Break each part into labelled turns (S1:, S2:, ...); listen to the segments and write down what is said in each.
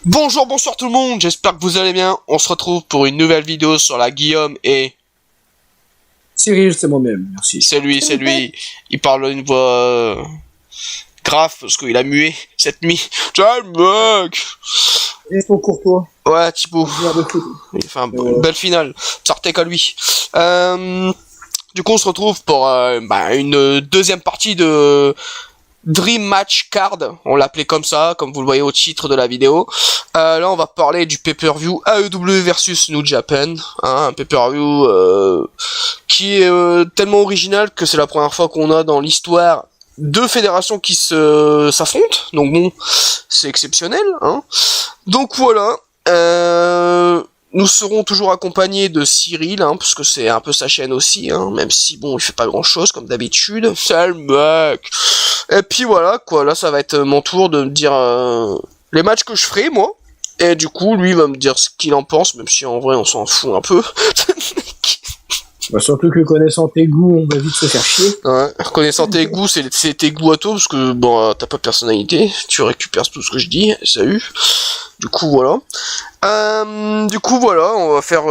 S1: Bonjour, bonsoir tout le monde, j'espère que vous allez bien. On se retrouve pour une nouvelle vidéo sur la Guillaume et...
S2: Cyril, c'est moi-même, merci.
S1: C'est lui. Il parle une voix grave parce qu'il a mué cette nuit. Tiens, mec.
S2: Et ton courtois.
S1: Ouais, Thibaut.
S2: Il
S1: fait une belle finale. Sortez qu'à lui. Du coup, on se retrouve pour une deuxième partie de... Dream Match Card, on l'appelait comme ça, comme vous le voyez au titre de la vidéo. Là, on va parler du pay-per-view AEW versus New Japan, hein, un pay-per-view qui est tellement original que c'est la première fois qu'on a dans l'histoire deux fédérations qui s'affrontent. Donc bon, c'est exceptionnel, hein. Donc voilà. Nous serons toujours accompagnés de Cyril, hein, parce que c'est un peu sa chaîne aussi, hein, même si bon, il fait pas grand chose comme d'habitude. Sale mec. Et puis voilà, quoi, là ça va être mon tour de me dire les matchs que je ferai, moi. Et du coup, lui va me dire ce qu'il en pense, même si en vrai on s'en fout un peu.
S2: Bah, surtout que connaissant tes goûts, on va vite se faire chier.
S1: Ouais, connaissant tes goûts, c'est tes goûts à toi, parce que bon, t'as pas de personnalité, tu récupères tout ce que je dis, salut. Du coup, voilà. On va faire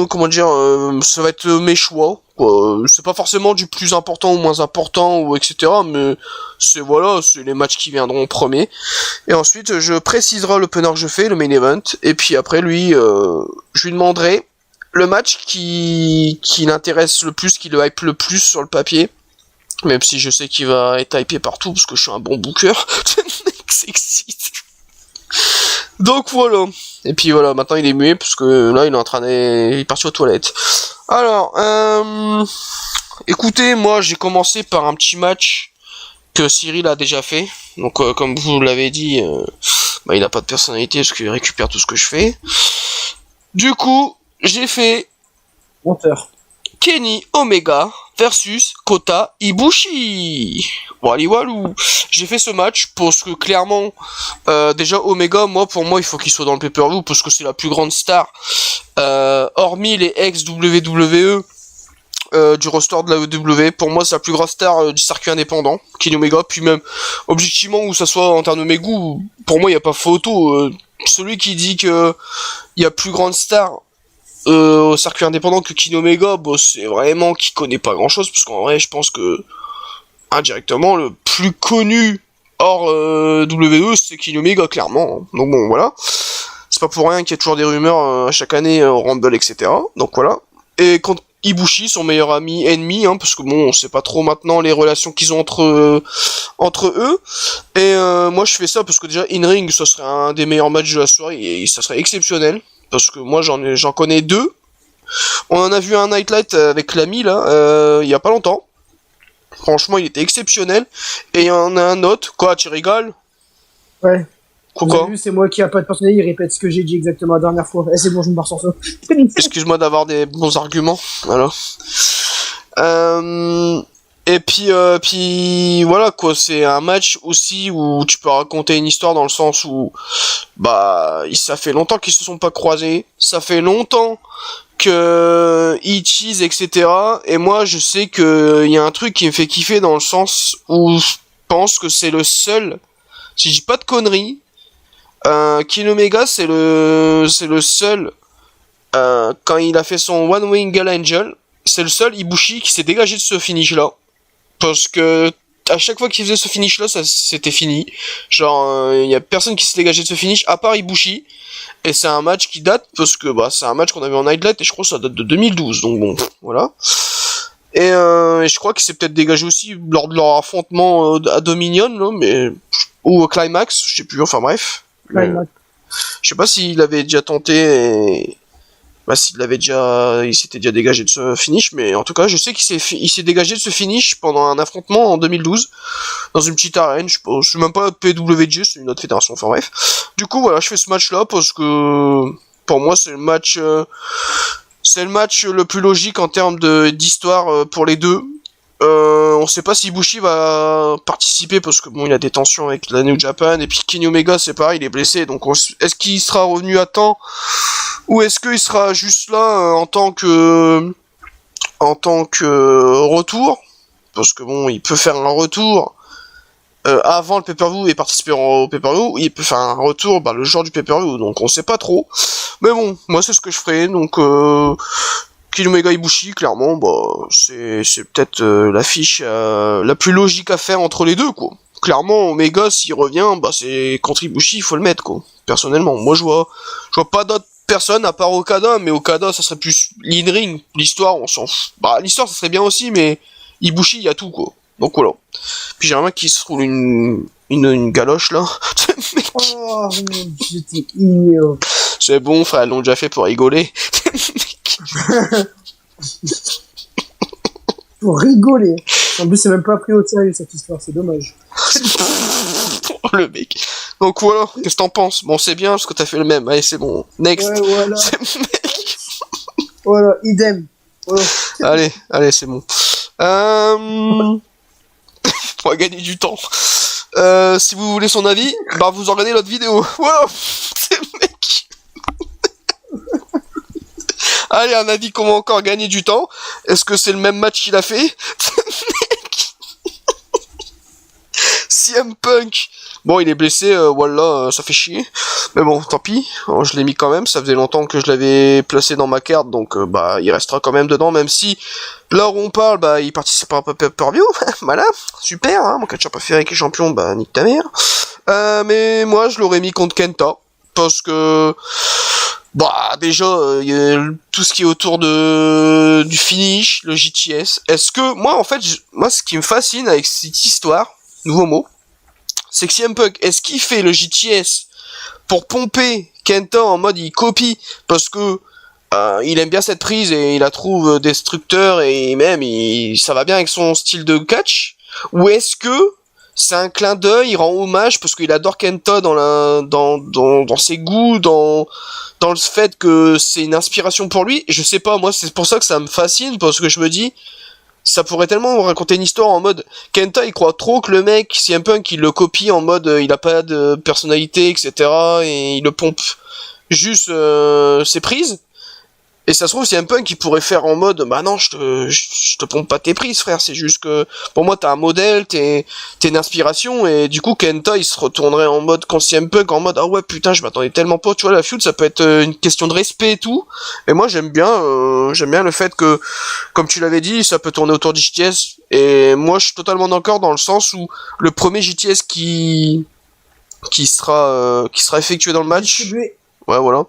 S1: comment dire, ça va être mes choix, quoi. C'est pas forcément du plus important ou moins important ou etc. Mais c'est les matchs qui viendront en premier. Et ensuite, je préciserai l'opener que je fais, le main event. Et puis après, lui, je lui demanderai le match qui l'intéresse le plus, qui le hype le plus sur le papier. Même si je sais qu'il va être hypé partout parce que je suis un bon booker. Sexy. Donc voilà. Et puis voilà, maintenant il est muet parce que là il est parti aux toilettes. Alors, écoutez, moi j'ai commencé par un petit match que Cyril a déjà fait. Donc comme vous l'avez dit, il n'a pas de personnalité parce qu'il récupère tout ce que je fais. Du coup, j'ai fait
S2: Monteur.
S1: Kenny Omega versus Kota Ibushi. Walou. J'ai fait ce match parce que clairement, déjà Omega, pour moi, il faut qu'il soit dans le pay-per-view parce que c'est la plus grande star. Hormis les ex-WWE du roster de la WWE, pour moi, c'est la plus grande star du circuit indépendant, Kenny Omega. Puis même, objectivement, où ça soit en termes de mes goûts, pour moi, il n'y a pas photo. Celui qui dit que il y a plus grande star au circuit indépendant que Kenny Omega, c'est vraiment qu'il connaît pas grand chose, parce qu'en vrai je pense que indirectement le plus connu hors WWE c'est Kenny Omega clairement. Donc bon voilà, c'est pas pour rien qu'il y a toujours des rumeurs à chaque année au Rumble etc. Donc voilà. Et contre Ibushi, son meilleur ennemi, hein, parce que bon on sait pas trop maintenant les relations qu'ils ont entre eux. Et moi je fais ça parce que déjà in-ring ça serait un des meilleurs matchs de la soirée et ça serait exceptionnel. Parce que moi j'en connais deux. On en a vu un Nightlight avec l'ami là, il y a pas longtemps. Franchement il était exceptionnel. Et il y en a un autre. Quoi, tu rigoles?
S2: Ouais.
S1: Quoi?
S2: C'est moi qui a pas de personnalité, il répète ce que j'ai dit exactement la dernière fois. C'est bon, je me barre sans ça.
S1: Excuse-moi d'avoir des bons arguments. Voilà. Et puis voilà quoi, c'est un match aussi où tu peux raconter une histoire dans le sens où ça fait longtemps qu'ils se sont pas croisés, ça fait longtemps que ils teasent etc. Et moi je sais que il y a un truc qui me fait kiffer dans le sens où je pense que c'est le seul, si je dis pas de conneries, Kenny Omega c'est le seul quand il a fait son One Wing Angel, c'est le seul Ibushi qui s'est dégagé de ce finish là. Parce que à chaque fois qu'il faisait ce finish là, ça c'était fini. Genre y a personne qui s'est dégagé de ce finish à part Ibushi. Et c'est un match qui date parce que c'est un match qu'on avait en Nightlight et je crois que ça date de 2012. Donc bon, voilà. Et je crois qu'il s'est peut-être dégagé aussi lors de leur affrontement à Dominion là, mais ou au Climax, je sais plus. Enfin bref. Je sais pas s'il avait déjà tenté. Il s'était déjà dégagé de ce finish, mais en tout cas, je sais qu'il s'est dégagé de ce finish pendant un affrontement en 2012, dans une petite arène, je sais même pas PWG, c'est une autre fédération, enfin bref. Du coup, voilà, je fais ce match-là parce que, pour moi, c'est le match le plus logique en termes d'histoire pour les deux. On sait pas si Ibushi va participer parce que bon, il a des tensions avec la New Japan et puis Kenny Omega, c'est pareil, il est blessé. Donc, est-ce qu'il sera revenu à temps ou est-ce qu'il sera juste là en tant que retour? Parce que bon, il peut faire un retour avant le pay-per-view et participer au pay-per-view, il peut faire un retour le jour du pay-per-view, donc on sait pas trop. Mais bon, moi c'est ce que je ferais, donc Kenny Omega Ibushi, clairement, c'est peut-être l'affiche la plus logique à faire entre les deux, quoi. Clairement, Omega, s'il revient, c'est contre Ibushi, il faut le mettre, quoi. Personnellement, moi je vois pas d'autres personnes à part Okada, mais Okada, ça serait plus l'in-ring. L'histoire, on s'en fout. L'histoire, ça serait bien aussi, mais Ibushi, il y a tout, quoi. Donc voilà. Puis j'aimerais qu'il se roule une galoche, là.
S2: Oh, j'étais ignorant.
S1: C'est bon, frère, ils l'ont déjà fait pour rigoler.
S2: Pour rigoler. En plus, c'est même pas pris au sérieux, cette histoire, c'est dommage.
S1: Oh, le mec. Donc voilà, qu'est-ce que t'en penses? Bon, c'est bien, parce que t'as fait le même. Allez, c'est bon. Next.
S2: Ouais, voilà.
S1: Mec.
S2: Voilà, idem. Voilà.
S1: Allez, c'est bon. Pour gagner du temps. Si vous voulez son avis, vous en regardez l'autre vidéo. Voilà. C'est le mec. Allez, un avis comment encore gagner du temps. Est-ce que c'est le même match qu'il a fait? CM Punk. Bon, il est blessé, voilà, ça fait chier. Mais bon, tant pis. Je l'ai mis quand même. Ça faisait longtemps que je l'avais placé dans ma carte, donc il restera quand même dedans, même si là où on parle, il participe à un pay-per-view. Voilà, super. Hein, mon catcheur préféré qui est champion, nique ta mère. Mais moi, je l'aurais mis contre Kenta parce que déjà, y a tout ce qui est autour du finish, le JTS. Est-ce que moi, en fait, moi, ce qui me fascine avec cette histoire, nouveau mot, c'est que CM Punk, est-ce qu'il fait le JTS pour pomper Kenta en mode il copie parce que il aime bien cette prise et il la trouve destructeur et même ça va bien avec son style de catch, ou est-ce que c'est un clin d'œil, il rend hommage parce qu'il adore Kenta dans ses goûts, dans le fait que c'est une inspiration pour lui. Je sais pas, moi c'est pour ça que ça me fascine, parce que je me dis ça pourrait tellement raconter une histoire en mode Kenta il croit trop que le mec CM Punk il le copie en mode il a pas de personnalité, etc., et il le pompe juste ses prises. Et ça se trouve, CM Punk, il pourrait faire en mode, non, je te pompe pas tes prises, frère, c'est juste que, pour moi, t'as un modèle, t'es une inspiration, et du coup, Kenta, il se retournerait en mode, quand CM Punk, en mode, ah ouais, putain, je m'attendais tellement pas, tu vois, la feud, ça peut être une question de respect et tout. Et moi, j'aime bien le fait que, comme tu l'avais dit, ça peut tourner autour du JTS, et moi, je suis totalement d'accord dans le sens où le premier JTS qui sera effectué dans le match, ouais, voilà.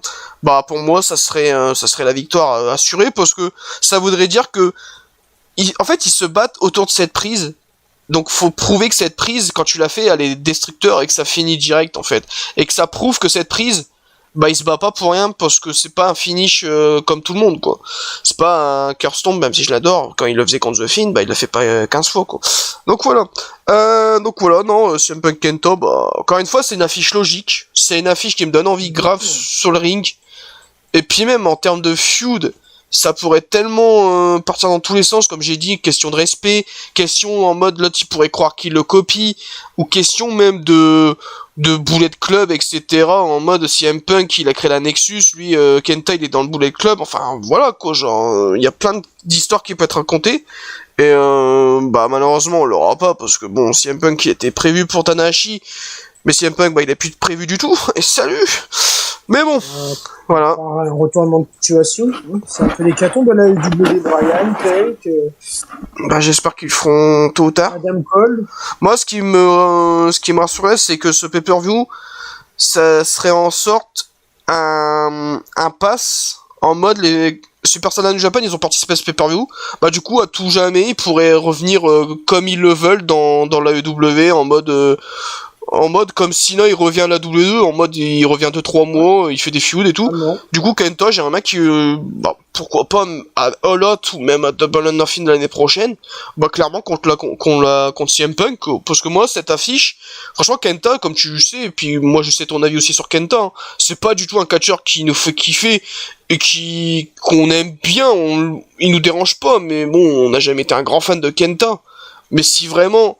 S1: Pour moi, ça serait la victoire assurée, parce que ça voudrait dire que, en fait, ils se battent autour de cette prise. Donc, faut prouver que cette prise, quand tu l'as fait, elle est destructeur et que ça finit direct, en fait. Et que ça prouve que cette prise, il se bat pas pour rien, parce que c'est pas un finish comme tout le monde, quoi. C'est pas un Curse-Tomb, même si je l'adore. Quand il le faisait contre The Fiend, il l'a fait pas 15 fois, quoi. Donc voilà. Non, CM Punk Kenta, encore une fois, c'est une affiche logique. C'est une affiche qui me donne envie grave sur le ring. Et puis même, en termes de feud, ça pourrait tellement partir dans tous les sens, comme j'ai dit, question de respect, question en mode, l'autre il pourrait croire qu'il le copie, ou question même de Bullet Club, etc., en mode CM Punk il a créé la Nexus, lui Kenta il est dans le Bullet Club, enfin voilà quoi, genre il y a plein d'histoires qui peuvent être racontées, et malheureusement on l'aura pas, parce que bon, CM Punk il était prévu pour Tanahashi, mais CM Punk il a plus de prévu du tout, et salut. Mais bon, voilà.
S2: Un retournement de situation, c'est un peu l'hécatombe de la WWE, Brian, Punk.
S1: J'espère qu'ils feront tôt ou tard.
S2: Adam Cole.
S1: Moi, ce qui me rassurait, c'est que ce pay-per-view, ça serait en sorte un pass en mode les Super Saiyan New Japan, ils ont participé à ce pay-per-view. Du coup, à tout jamais, ils pourraient revenir comme ils le veulent dans la WWE en mode comme sinon il revient à la WWE, en mode il revient 2-3 mois, il fait des feuds et tout. Du coup, Kenta, j'ai un mec qui, pourquoi pas à All Out ou même à Double or Nothing de l'année prochaine, clairement contre CM Punk, parce que moi, cette affiche, franchement, Kenta, comme tu le sais, et puis moi je sais ton avis aussi sur Kenta, hein, c'est pas du tout un catcheur qui nous fait kiffer et qu'on aime bien, il nous dérange pas, mais bon, on n'a jamais été un grand fan de Kenta. Mais si vraiment,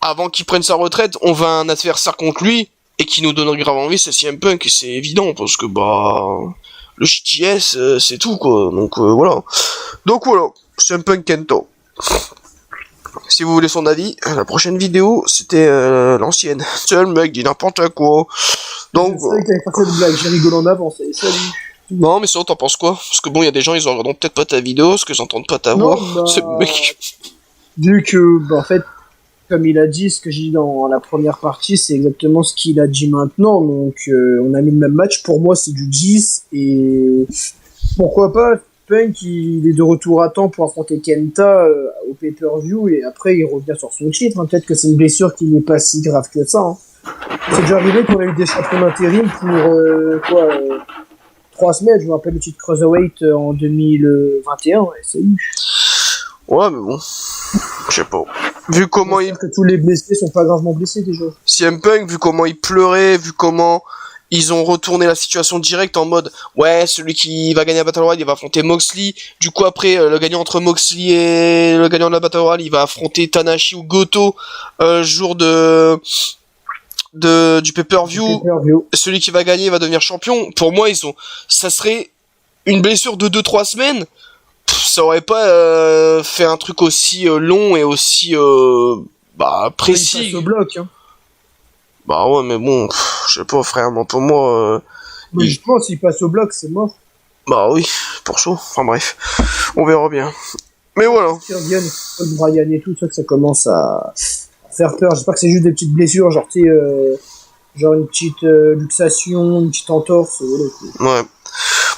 S1: avant qu'il prenne sa retraite, on va un adversaire contre lui, et qui nous donnerait grave envie, c'est CM Punk, et c'est évident, parce que le JTS, c'est tout, quoi, donc voilà. CM Punk Kenta. Si vous voulez son avis, la prochaine vidéo, c'était l'ancienne. C'est le mec dit n'importe quoi. Donc,
S2: c'est vrai que t'avais pas fait de blague, j'ai rigolé en avance. Salut.
S1: non, mais sinon, t'en penses quoi? Parce que bon, il y a des gens, ils regarderont peut-être pas ta vidéo, parce que ils entendent pas ta voix. C'est le mec.
S2: Vu que, en fait, comme il a dit, ce que j'ai dit dans la première partie, c'est exactement ce qu'il a dit maintenant. Donc, on a mis le même match. Pour moi, c'est du 10. Et pourquoi pas, Punk, il est de retour à temps pour affronter Kenta au pay-per-view. Et après, il revient sur son titre. Hein. Peut-être que c'est une blessure qui n'est pas si grave que ça. Hein. C'est déjà arrivé qu'on a eu des champions d'intérim pour 3 semaines. Je me rappelle le titre Cruiserweight en 2021. Ouais, c'est eu.
S1: Ouais, mais bon. Je sais pas. Vu comment
S2: que tous les blessés sont pas gravement blessés déjà.
S1: CM Punk, vu comment il pleurait, vu comment ils ont retourné la situation directe en mode ouais, celui qui va gagner la Battle Royale, il va affronter Moxley. Du coup après le gagnant entre Moxley et le gagnant de la Battle Royale, il va affronter Tanahashi ou Goto jour du pay-per-view. Celui qui va gagner va devenir champion. Pour moi, ça serait une blessure de 2-3 semaines. Ça aurait pas fait un truc aussi long et aussi précis.
S2: Il passe au bloc, hein.
S1: Bah ouais, mais bon, je sais pas, frère, moi, pour moi...
S2: mais justement, s'il passe au bloc, c'est mort.
S1: Bah oui, pour ça. Enfin bref, on verra bien. Mais voilà.
S2: Brian et tout, ça que ça commence à faire peur. J'espère que c'est juste des petites blessures, genre, tu sais, genre une petite luxation, une petite entorse.
S1: Ouais.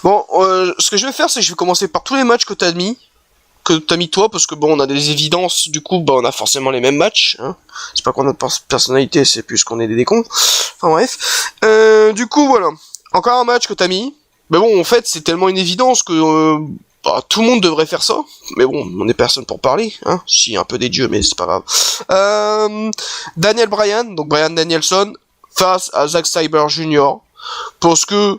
S1: Bon, ce que je vais faire, c'est que je vais commencer par tous les matchs que t'as mis toi, parce que bon, on a des évidences, du coup, bah, on a forcément les mêmes matchs, hein. C'est pas qu'on a de personnalité, c'est plus qu'on est des décons. Enfin bref. Du coup, voilà. Encore un match que t'as mis. Mais bon, en fait, c'est tellement une évidence que tout le monde devrait faire ça. Mais bon, on est personne pour parler, hein. Si, un peu des dieux, mais c'est pas grave. Daniel Bryan, donc Bryan Danielson, face à Zack Sabre Jr. Parce que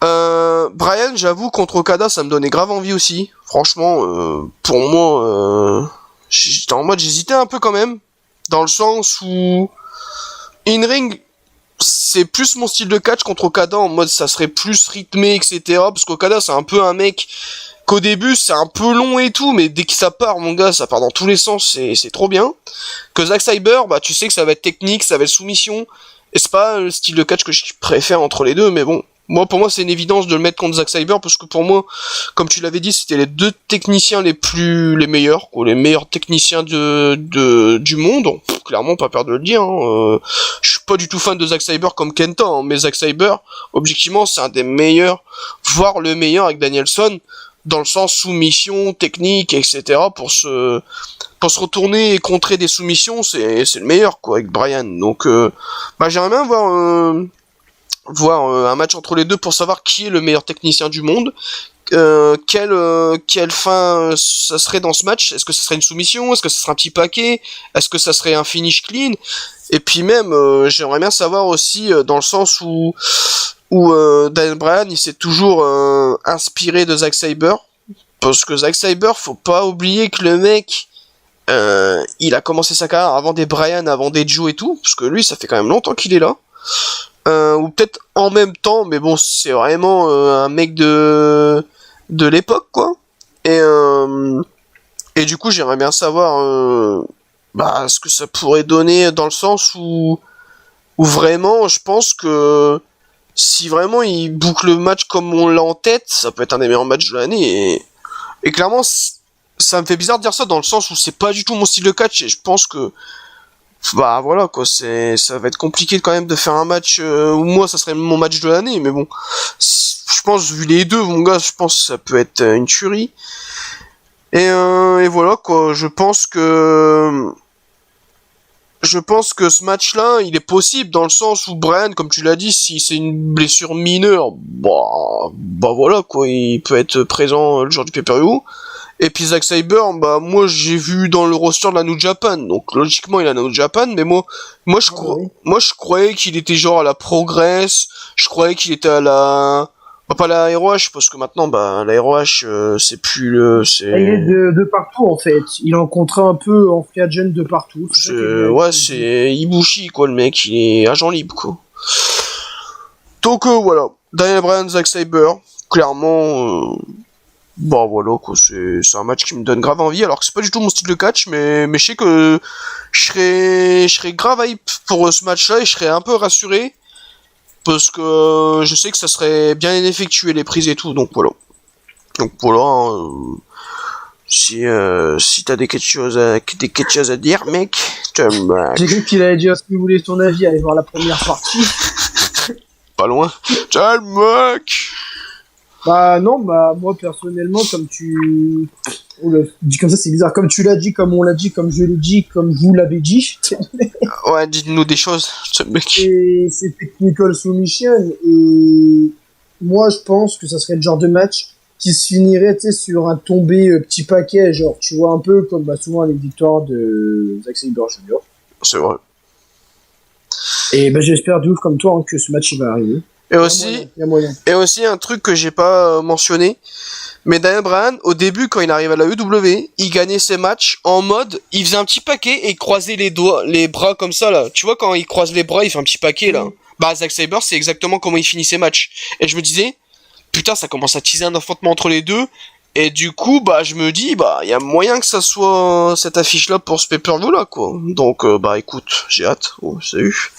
S1: Bryan, j'avoue, contre Okada, ça me donnait grave envie aussi. Franchement, pour moi, j'étais en mode, j'hésitais un peu quand même, dans le sens où in-ring, c'est plus mon style de catch contre Okada, en mode ça serait plus rythmé, etc. Parce qu'Okada, c'est un peu un mec qu'au début, c'est un peu long et tout, mais dès que ça part, mon gars, ça part dans tous les sens, c'est trop bien. Que Zack Sabre, bah tu sais que ça va être technique, ça va être soumission, et c'est pas le style de catch que je préfère entre les deux, mais bon. Pour moi, c'est une évidence de le mettre contre Zack Sabre, parce que pour moi, comme tu l'avais dit, c'était les deux techniciens les meilleurs, quoi, les meilleurs techniciens du monde. Clairement, pas peur de le dire, hein. Je suis pas du tout fan de Zack Sabre comme Kenta, hein, mais Zack Sabre, objectivement, c'est un des meilleurs, voire le meilleur avec Danielson, dans le sens soumission, technique, etc., pour se retourner et contrer des soumissions, c'est le meilleur, quoi, avec Bryan. Donc, j'aimerais bien voir un match entre les deux pour savoir qui est le meilleur technicien du monde. Quelle fin ça serait dans ce match? Est-ce que ça serait une soumission? Est-ce que ça serait un petit paquet? Est-ce que ça serait un finish clean? Et puis même, j'aimerais bien savoir aussi dans le sens où Daniel Bryan, il s'est toujours inspiré de Zack Sabre, parce que Zack Sabre, faut pas oublier que le mec, il a commencé sa carrière avant des Bryan, avant des Joe et tout, parce que lui, ça fait quand même longtemps qu'il est là. Ou peut-être en même temps, mais bon, c'est vraiment un mec de l'époque, quoi. Et du coup, j'aimerais bien savoir ce que ça pourrait donner, dans le sens où vraiment, je pense que si vraiment il boucle le match comme on l'a en tête, ça peut être un des meilleurs matchs de l'année. Et clairement, ça me fait bizarre de dire ça, dans le sens où c'est pas du tout mon style de catch, et je pense que voilà, quoi, ça va être compliqué quand même de faire un match où moi ça serait mon match de l'année, mais bon, je pense, vu les deux, mon gars, je pense que ça peut être une tuerie. Et voilà, quoi, je pense que ce match-là, il est possible, dans le sens où Bryan, comme tu l'as dit, si c'est une blessure mineure, voilà, quoi, il peut être présent le jour du pay-per-view. Et puis Zack Sabre, moi j'ai vu dans le roster de la New Japan, donc logiquement il est à la New Japan, mais moi je croyais qu'il était genre à la Progress, je croyais qu'il était à la... pas la ROH, parce que maintenant la ROH c'est plus le...
S2: Il est de partout en fait, il en contrat un peu en free agent de partout.
S1: C'est Ibushi quoi, le mec, il est agent libre quoi. Donc voilà, Daniel Bryan, Zack Sabre, clairement... Bon voilà quoi, c'est un match qui me donne grave envie, alors que c'est pas du tout mon style de catch, mais je sais que je serais grave hype pour ce match-là et je serais un peu rassuré parce que je sais que ça serait bien effectué les prises et tout, donc voilà. Donc voilà, hein, si t'as quelque chose à dire, mec, tu me
S2: J'ai cru qu'il allait dire ce qu'il voulait ton avis, aller voir la première partie.
S1: pas loin. Ciao mec.
S2: Bah non, bah moi personnellement, comme tu... Oula, dit comme ça c'est bizarre, comme tu l'as dit, comme on l'a dit, comme je l'ai dit, comme vous l'avez dit,
S1: Ouais, dites-nous des choses, ce mec.
S2: et c'est Technical Submission, et moi je pense que ça serait le genre de match qui se finirait, tu sais, sur un tombé petit paquet, genre, tu vois, un peu comme bah, souvent les victoires de Zack Sabre Jr.
S1: C'est vrai.
S2: Et bah j'espère de ouf comme toi hein, que ce match il va arriver.
S1: Et aussi,
S2: Il y a moyen.
S1: et aussi un truc que j'ai pas mentionné, mais Daniel Bryan, au début, quand il arrive à la EW, il gagnait ses matchs en mode, il faisait un petit paquet et il croisait les doigts, les bras comme ça, là. Tu vois, quand il croise les bras, il fait un petit paquet, là. Bah, Zack Sabre, c'est exactement comment il finit ses matchs. Et je me disais, putain, ça commence à teaser un affrontement entre les deux. Et du coup, bah, je me dis, bah, il y a moyen que ça soit cette affiche-là pour ce pay-per-view là, quoi. Donc, bah, écoute, j'ai hâte. Oh, salut.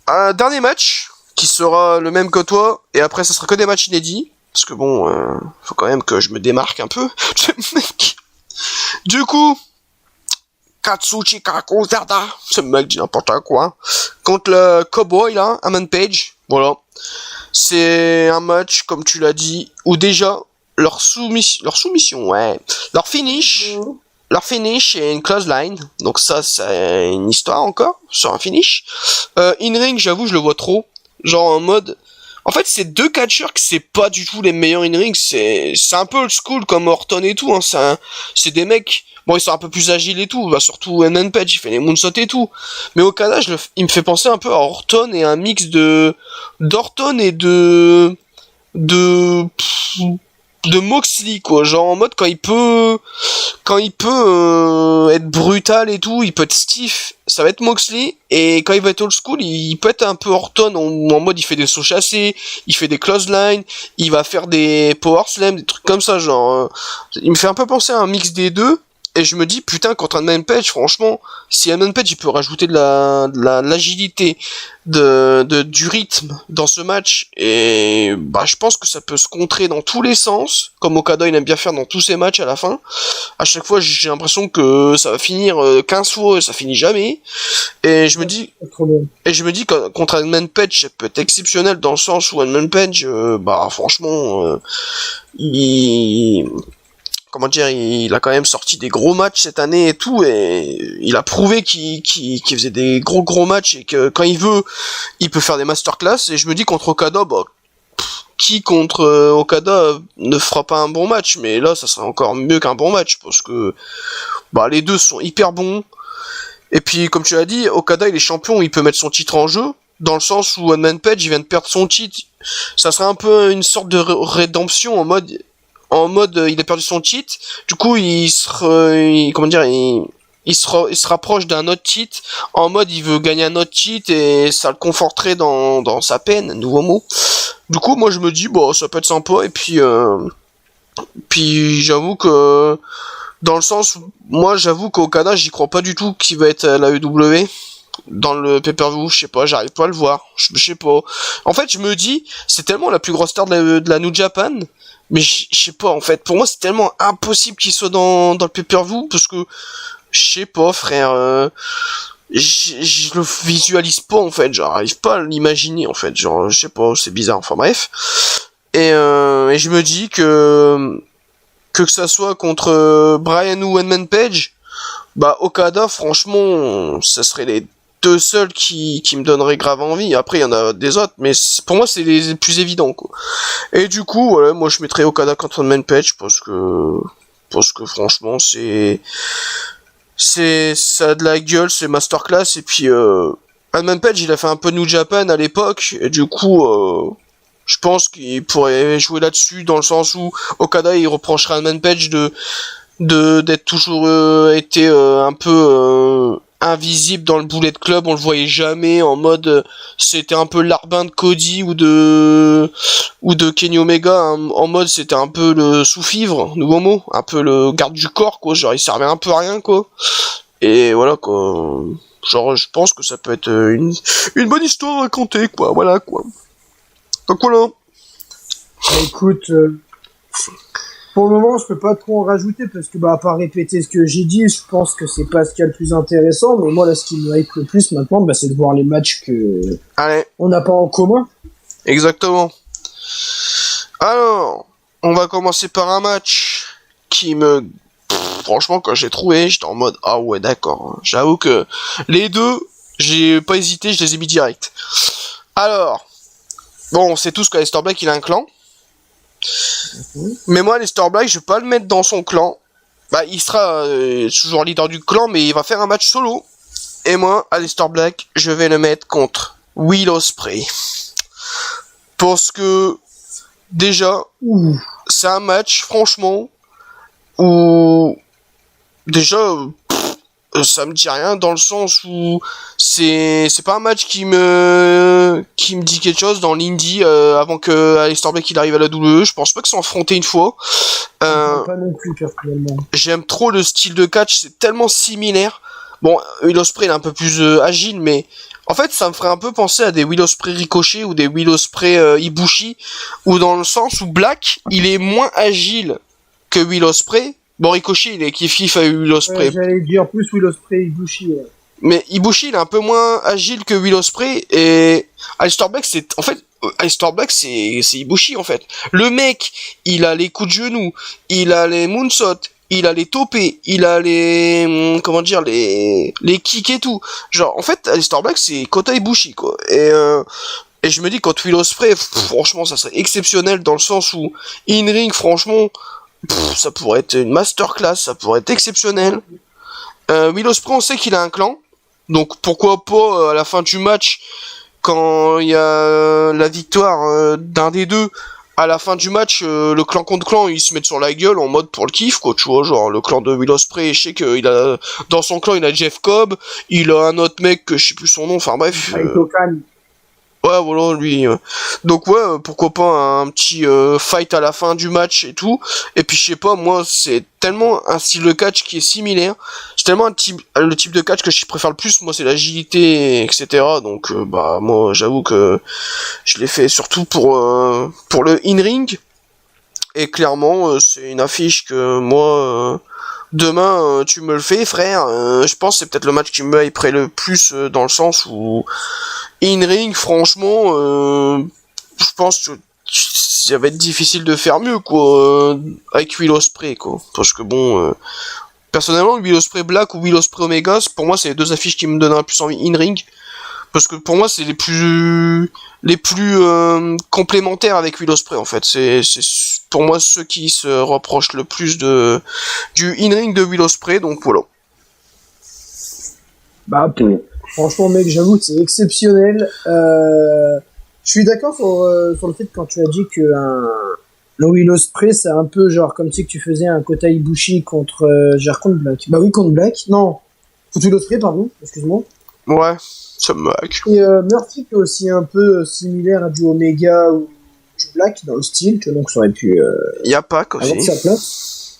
S1: Un dernier match qui sera le même que toi, et après, ça sera que des matchs inédits. Parce que bon, faut quand même que je me démarque un peu. Du coup, Katsuchi Kakozada, ce mec dit n'importe quoi, contre le Cowboy là, Haman Page, voilà. C'est un match, comme tu l'as dit, où déjà, leur soumission, ouais, leur finish est une close line, donc ça, c'est une histoire encore, sur un finish. In-ring, j'avoue, je le vois trop, genre en mode... En fait, c'est deux catcheurs que c'est pas du tout les meilleurs in-ring, c'est un peu old school comme Orton et tout, hein, c'est des mecs... Bon, ils sont un peu plus agiles et tout, bah surtout Hangman Page, il fait les moonsaults et tout. Mais Okada, il me fait penser un peu à Orton et un mix d'Orton et de de Moxley quoi, genre en mode quand il peut être brutal et tout, il peut être stiff, ça va être Moxley, et quand il va être old school, il peut être un peu Orton en mode il fait des sauts chassés, il fait des clotheslines, il va faire des power slams, des trucs comme ça, genre il me fait un peu penser à un mix des deux. Et je me dis, putain, contre un Page, franchement, si un Page, il peut rajouter de l'agilité, du rythme dans ce match, et, bah, je pense que ça peut se contrer dans tous les sens, comme Okada, il aime bien faire dans tous ses matchs à la fin. À chaque fois, j'ai l'impression que ça va finir 15 fois, et ça finit jamais. Et je me dis, que contre un Page, ça peut être exceptionnel dans le sens où un Page, bah, franchement, comment dire, il a quand même sorti des gros matchs cette année et tout, et il a prouvé qu'il faisait des gros matchs, et que quand il veut, il peut faire des masterclass. Et je me dis, contre Okada, bah, qui contre Okada ne fera pas un bon match, mais là, ça serait encore mieux qu'un bon match, parce que bah, les deux sont hyper bons. Et puis, comme tu l'as dit, Okada, il est champion, il peut mettre son titre en jeu, dans le sens où Hangman Page, il vient de perdre son titre. Ça serait un peu une sorte de rédemption, en mode il a perdu son titre, du coup il se rapproche d'un autre titre, en mode il veut gagner un autre titre, et ça le conforterait dans sa peine, nouveau mot. Du coup, moi je me dis, bon, ça peut être sympa, et puis j'avoue que dans le sens où, moi j'avoue qu'au Canada, j'y crois pas du tout qu'il va être à la EW dans le pay-per-view, je sais pas, j'arrive pas à le voir, je sais pas. En fait, je me dis, c'est tellement la plus grosse star de la New Japan, mais je sais pas, en fait, pour moi c'est tellement impossible qu'il soit dans le pay-per-view, parce que, je sais pas, frère, je le visualise pas, en fait, j'arrive pas à l'imaginer, en fait, genre, je sais pas, c'est bizarre, enfin bref. Et je me dis que ça soit contre Bryan ou Hangman Page, bah Okada, franchement, ça serait les deux seuls qui me donneraient grave envie. Après, il y en a des autres, mais pour moi, c'est les plus évidents, quoi. Et du coup, voilà, moi, je mettrais Okada contre Hangman Page, parce que franchement, ça a de la gueule, c'est masterclass. Et puis, Hangman Page, il a fait un peu New Japan à l'époque, et du coup, je pense qu'il pourrait jouer là-dessus, dans le sens où Okada, il reprocherait à Hangman Page d'être toujours été un peu invisible dans le Bullet Club, on le voyait jamais en mode c'était un peu l'Arbin de Cody ou de Kenny Omega, hein, en mode c'était un peu le sous-fifre, nouveau mot, un peu le garde du corps quoi, genre il servait un peu à rien quoi. Et voilà quoi. Genre je pense que ça peut être une bonne histoire à raconter quoi, voilà quoi. Donc voilà.
S2: Écoute, pour le moment, je peux pas trop en rajouter parce que, à part répéter ce que j'ai dit, je pense que c'est pas ce qu'il y a le plus intéressant. Mais moi, là, ce qui me hype le plus maintenant, c'est de voir les matchs que
S1: Allez.
S2: On n'a pas en commun.
S1: Exactement. Alors, on va commencer par un match qui me... franchement, quand j'ai trouvé, j'étais en mode, ah ouais, d'accord. J'avoue que les deux, j'ai pas hésité, je les ai mis direct. Alors, bon, on sait tous qu'Aleister Black, il a un clan. Mais moi, Aleister Black, je vais pas le mettre dans son clan. Il sera toujours leader du clan, mais il va faire un match solo. Et moi, Aleister Black, je vais le mettre contre Will Ospreay. Parce que, déjà, c'est un match, franchement, où... déjà, ça me dit rien dans le sens où c'est pas un match qui me dit quelque chose dans l'indie avant que Aleister Black il arrive à la WWE. Je pense pas que c'est affronté une fois.
S2: Pas non plus personnellement.
S1: J'aime trop le style de catch, c'est tellement similaire. Bon, Will Ospreay il est un peu plus agile, mais en fait ça me ferait un peu penser à des Will Ospreay Ricochet ou des Will Ospreay Ibushi, ou dans le sens où Black il est moins agile que Will Ospreay. Bon, Ricochet, il est kiff-kiff avec Will Ospreay.
S2: J'allais dire plus Will Ospreay, Ibushi. Ouais.
S1: Mais Ibushi, il est un peu moins agile que Will Ospreay. Et Aleister Black, c'est... En fait, Aleister Black, c'est Ibushi, en fait. Le mec, il a les coups de genoux, il a les moonsaults, il a les topés, il a les... Comment dire, les kicks et tout. Genre, en fait, Aleister Black, c'est Kota Ibushi, quoi. Et je me dis, quand Will Ospreay, franchement, ça serait exceptionnel dans le sens où, in-ring, franchement... ça pourrait être une masterclass, ça pourrait être exceptionnel. Will Ospreay, on sait qu'il a un clan, donc pourquoi pas à la fin du match, quand il y a la victoire d'un des deux, à la fin du match, le clan contre clan, ils se mettent sur la gueule en mode pour le kiff, quoi, tu vois, genre le clan de Will Ospreay, je sais qu'il a, dans son clan, il a Jeff Cobb, il a un autre mec que je sais plus son nom, enfin bref. Ouais, voilà, lui. Donc ouais, pourquoi pas un petit fight à la fin du match et tout. Et puis je sais pas, moi c'est tellement un style de catch qui est similaire. C'est tellement le type de catch que je préfère le plus. Moi c'est l'agilité, etc. Donc moi j'avoue que je l'ai fait surtout pour le in-ring. Et clairement c'est une affiche que moi... demain, tu me le fais, frère. Je pense que c'est peut-être le match qui me hyperait le plus dans le sens où in-ring, franchement, je pense que ça va être difficile de faire mieux, quoi, avec Will Ospreay, quoi. Parce que bon, personnellement, Will Ospreay Black ou Will Ospreay Omega, pour moi, c'est les deux affiches qui me donnent un plus envie in-ring. Parce que pour moi, c'est les plus complémentaires avec Will Ospreay, en fait. C'est pour moi ceux qui se rapprochent le plus du in-ring de Will Ospreay, donc voilà.
S2: Franchement, mec, j'avoue que c'est exceptionnel. Je suis d'accord sur le fait que quand tu as dit que le Will Ospreay, c'est un peu genre comme si tu faisais un Kota Ibushi contre Black. Bah oui, contre Black. Non, contre Will Ospreay, pardon. Excuse-moi.
S1: Ouais, ça me hack.
S2: Et Murphy qui est aussi un peu similaire à du Omega ou du Black dans le style, tu vois, donc ça aurait pu
S1: y a Pac aussi.
S2: Avoir sa place.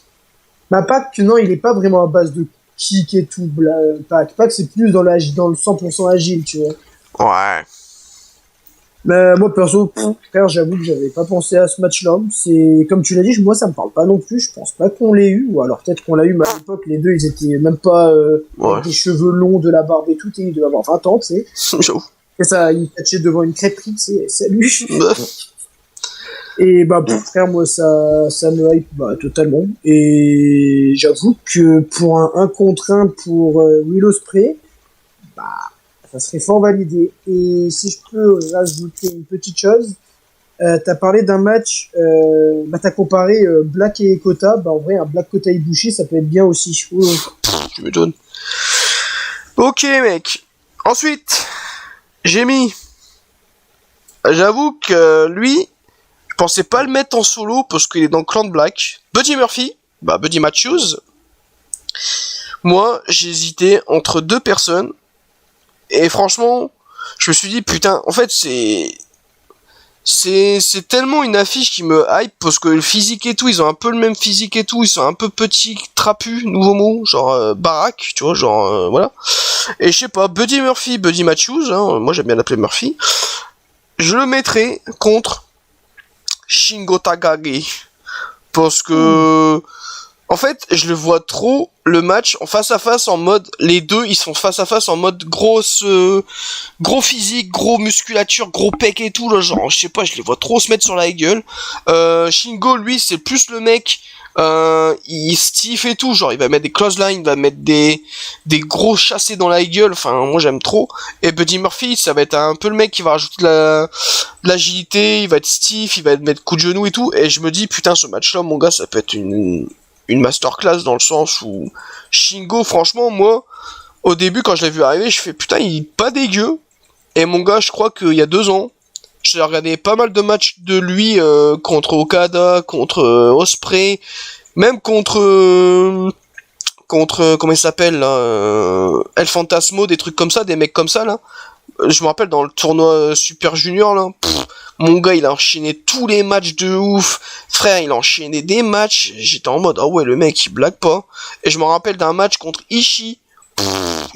S2: Pac, non, il est pas vraiment à base de kick et tout. Pac, c'est plus dans le 100% agile, tu vois.
S1: Ouais.
S2: Mais moi, perso, frère, j'avoue que j'avais pas pensé à ce match-là. C'est, comme tu l'as dit, moi, ça me parle pas non plus. Je pense pas qu'on l'ait eu. Ou alors, peut-être qu'on l'a eu, mais à l'époque, les deux, ils étaient même pas, avec des cheveux longs, de la barbe et tout, et ils devaient avoir 20 ans, tu sais.
S1: J'avoue.
S2: Et ça, ils catchaient devant une crêperie, tu sais. Salut. Et frère, moi, ça me hype, totalement. Et j'avoue que pour un 1 contre 1 pour Will Ospreay, ça serait fort validé. Et si je peux rajouter une petite chose, t'as parlé d'un match, t'as comparé Black et Kota. En vrai, un Black Kota Ibushi, ça peut être bien aussi.
S1: Tu m'étonnes. Ok, mec. Ensuite, j'ai mis... J'avoue que lui, je pensais pas le mettre en solo parce qu'il est dans le clan de Black. Buddy Murphy, Buddy Matthews. Moi, j'ai hésité entre deux personnes. Et franchement, je me suis dit, putain, en fait, c'est tellement une affiche qui me hype parce que le physique et tout, ils ont un peu le même physique et tout, ils sont un peu petits, trapus, nouveau mot, genre baraque, tu vois, genre voilà. Et je sais pas, Buddy Murphy, Buddy Matthews, hein, moi j'aime bien l'appeler Murphy, je le mettrais contre Shingo Takagi parce que en fait, je le vois trop le match en face à face en mode les deux ils sont face à face en mode gros physique, gros musculature, gros pec et tout là, genre je sais pas, je les vois trop se mettre sur la gueule. Shingo lui c'est plus le mec il stiff et tout, genre il va mettre des clotheslines, il va mettre des gros chassés dans la gueule, enfin moi j'aime trop. Et Buddy Murphy ça va être un peu le mec qui va rajouter de l'agilité, il va être stiff, il va mettre coup de genou et tout, et je me dis putain ce match là mon gars ça peut être une masterclass dans le sens où Shingo, franchement, moi, au début, quand je l'ai vu arriver, je fais putain, il est pas dégueu. Et mon gars, je crois qu'il y a 2 ans, j'ai regardé pas mal de matchs de lui contre Okada, contre Ospreay, même contre comment il s'appelle là, El Fantasmo, des trucs comme ça, des mecs comme ça là. Je me rappelle dans le tournoi Super Junior là, mon gars il a enchaîné tous les matchs de ouf, frère il a enchaîné des matchs, j'étais en mode ah ouais le mec il blague pas. Et je me rappelle d'un match contre Ishii,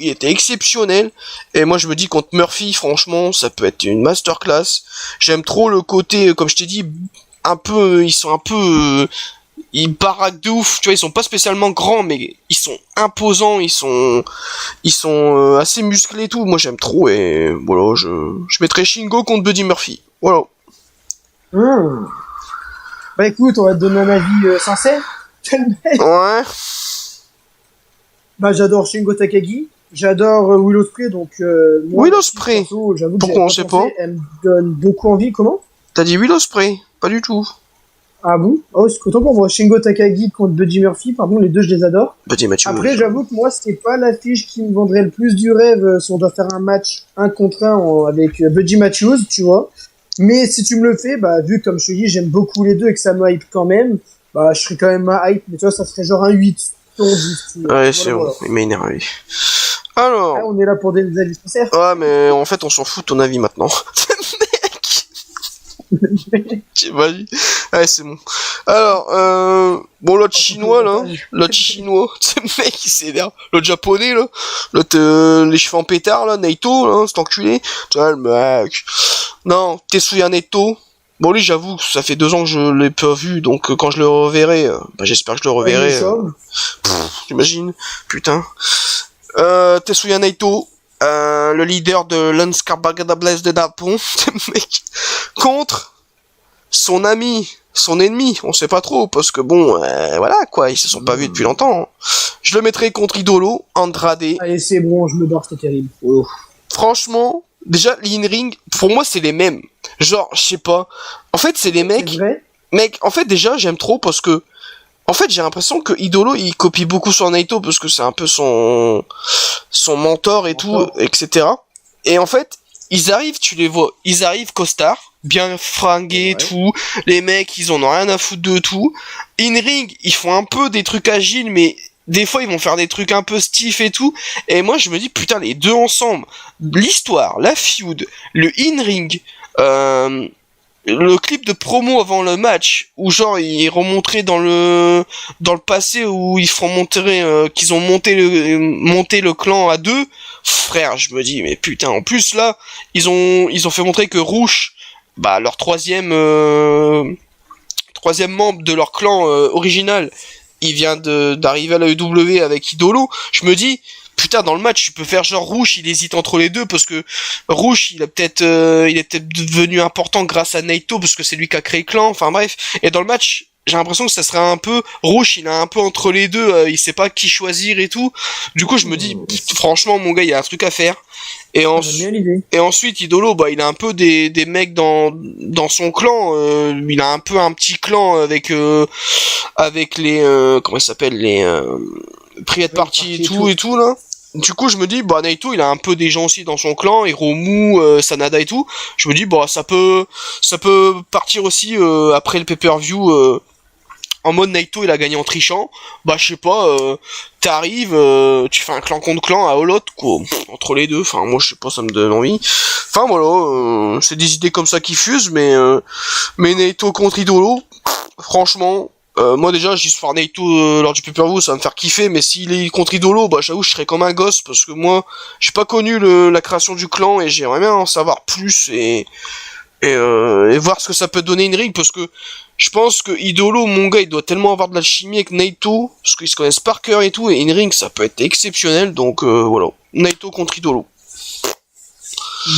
S1: il était exceptionnel. Et moi je me dis contre Murphy franchement ça peut être une masterclass. J'aime trop le côté comme je t'ai dit un peu, ils sont un peu ils baraquent de ouf, tu vois, ils sont pas spécialement grands, mais ils sont imposants, ils sont assez musclés et tout. Moi, j'aime trop, et voilà, je mettrais Shingo contre Buddy Murphy. Voilà.
S2: Bah écoute, on va te donner un avis sincère.
S1: Ouais.
S2: Bah j'adore Shingo Takagi, j'adore Will Ospreay, donc moi,
S1: Will Ospreay.
S2: J'avoue que
S1: Pourquoi on sait pas?
S2: elle me donne beaucoup envie. Comment?
S1: T'as dit Will Ospreay? Pas du tout.
S2: Ah bon? Oh, c'est autant pour moi. Shingo Takagi contre Buddy Murphy, pardon, les deux je les adore.
S1: Buddy Matthews.
S2: Après, j'avoue que moi, c'était pas l'affiche qui me vendrait le plus du rêve si on doit faire un match 1 contre 1 avec Buddy Matthews, tu vois. Mais si tu me le fais, bah, vu que, comme je te dis, j'aime beaucoup les deux et que ça me hype quand même, bah, je serais quand même à hype, mais tu vois, ça serait genre un 8 sur 10. Tu vois.
S1: Ouais, c'est bon, il m'a énervé. Alors.
S2: Ah, on est là pour des avis sincères.
S1: Ouais, mais en fait, on s'en fout de ton avis maintenant. Vas-y. Ouais, c'est bon. Alors, bon, l'autre chinois, là, ce mec, il s'énerve. L'autre japonais, là, l'autre, les cheveux en pétard, là, Naito, là, cet enculé. Tu vois, le mec. Non, Tetsuya Naito. Bon, lui, j'avoue, ça fait 2 ans que je l'ai pas vu, donc quand je le reverrai, bah, j'espère que je le reverrai. J'imagine. Putain. Tetsuya Naito. Le leader de Lance Carbagada Blaze de Japon, mec, contre son ami, son ennemi, on sait pas trop, parce que bon, voilà, quoi, ils se sont pas vus depuis longtemps. Je le mettrais contre Idolo, Andrade.
S2: Allez, c'est bon, je me barre, c'était terrible. Oh.
S1: Franchement, déjà, l'in-ring, pour moi, c'est les mêmes. Genre, je sais pas. En fait, c'est les mecs...
S2: C'est vrai?
S1: Mec, en fait, déjà, j'aime trop parce que... En fait, j'ai l'impression que Idolo, il copie beaucoup sur Naito parce que c'est un peu son mentor et tout, etc. Et en fait, ils arrivent, tu les vois, ils arrivent costard, bien fringués et tout. Les mecs, ils en ont rien à foutre de tout. In-ring, ils font un peu des trucs agiles, mais des fois, ils vont faire des trucs un peu stiff et tout. Et moi, je me dis, putain, les deux ensemble, l'histoire, la feud, le in-ring, le clip de promo avant le match où genre ils remonteraient dans le passé où ils font montrer qu'ils ont monté le clan à 2, frère, je me dis mais putain, en plus là ils ont fait montrer que Rouge, bah leur troisième membre de leur clan original, il vient d'arriver à la EW avec Idolo. Je me dis putain, dans le match, tu peux faire genre Rouge, il hésite entre les deux parce que Rouge, il est peut-être devenu important grâce à Naito parce que c'est lui qui a créé le clan. Enfin bref. Et dans le match, j'ai l'impression que ça serait un peu Rouge, il est un peu entre les deux, il sait pas qui choisir et tout. Du coup, je me dis, franchement, mon gars, il y a un truc à faire. Et ensuite, Idolo, bah, il a un peu des mecs dans son clan. Il a un peu un petit clan avec les comment ça s'appelle, les Private Party et tout là. Du coup, je me dis, bah, Naito, il a un peu des gens aussi dans son clan, Hiromu, Sanada et tout. Je me dis, bah, ça peut partir aussi après le pay-per-view en mode Naito il a gagné en trichant, bah je sais pas, t'arrives, tu fais un clan contre clan à Holot, quoi, entre les deux, enfin moi je sais pas, ça me donne envie. Enfin voilà, c'est des idées comme ça qui fusent, mais Naito contre Idolo, franchement, moi déjà juste faire Naito lors du pay-per-view ça va me faire kiffer, mais s'il est contre Idolo, bah j'avoue je serais comme un gosse, parce que moi j'ai pas connu la création du clan et j'aimerais bien en savoir plus et voir ce que ça peut donner une ring, parce que je pense que Idolo, mon gars, il doit tellement avoir de la chimie avec Naito, parce qu'ils se connaissent par cœur et tout, et une ring ça peut être exceptionnel, donc voilà, Naito contre Idolo.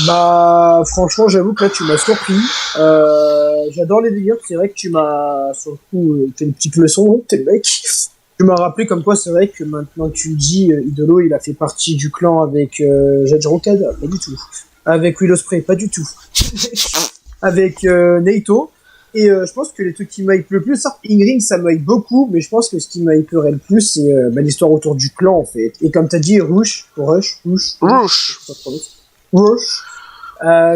S2: Bah, franchement, j'avoue que là, tu m'as surpris. J'adore les délires. C'est vrai que tu m'as, sur le coup, fait une petite leçon, t'es le mec. Tu m'as rappelé comme quoi c'est vrai que maintenant que tu le dis, Idolo, il a fait partie du clan avec Jajiro Okada, pas du tout. Avec Will Ospreay, pas du tout. Avec Naito. Et je pense que les trucs qui m'hype le plus, ça, in-ring, ça m'hype beaucoup, mais je pense que ce qui m'hyperait le plus, c'est l'histoire autour du clan, en fait. Et comme t'as dit, Rush,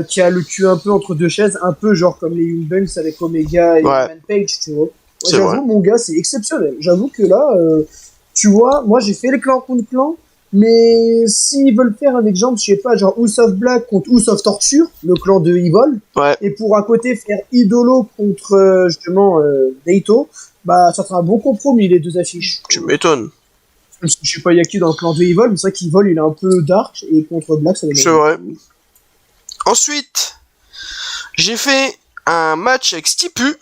S2: qui a le cul un peu entre deux chaises, un peu genre comme les Young Bucks avec Omega et Man Page, tu vois. Ouais, j'avoue, mon gars, c'est exceptionnel. J'avoue que là, tu vois, moi j'ai fait les clans contre clan, mais s'ils veulent faire un exemple, je sais pas, genre House of Black contre House of Torture, le clan de Evil, et pour à côté faire Idolo contre justement Naito, bah ça sera un bon compromis les deux affiches.
S1: Tu m'étonnes.
S2: Je sais pas, il y a qui dans le clan de Evil, mais c'est vrai qu'Evil il est un peu dark, et contre Black ça va être.
S1: C'est vrai. Ensuite, j'ai fait un match avec Stipu.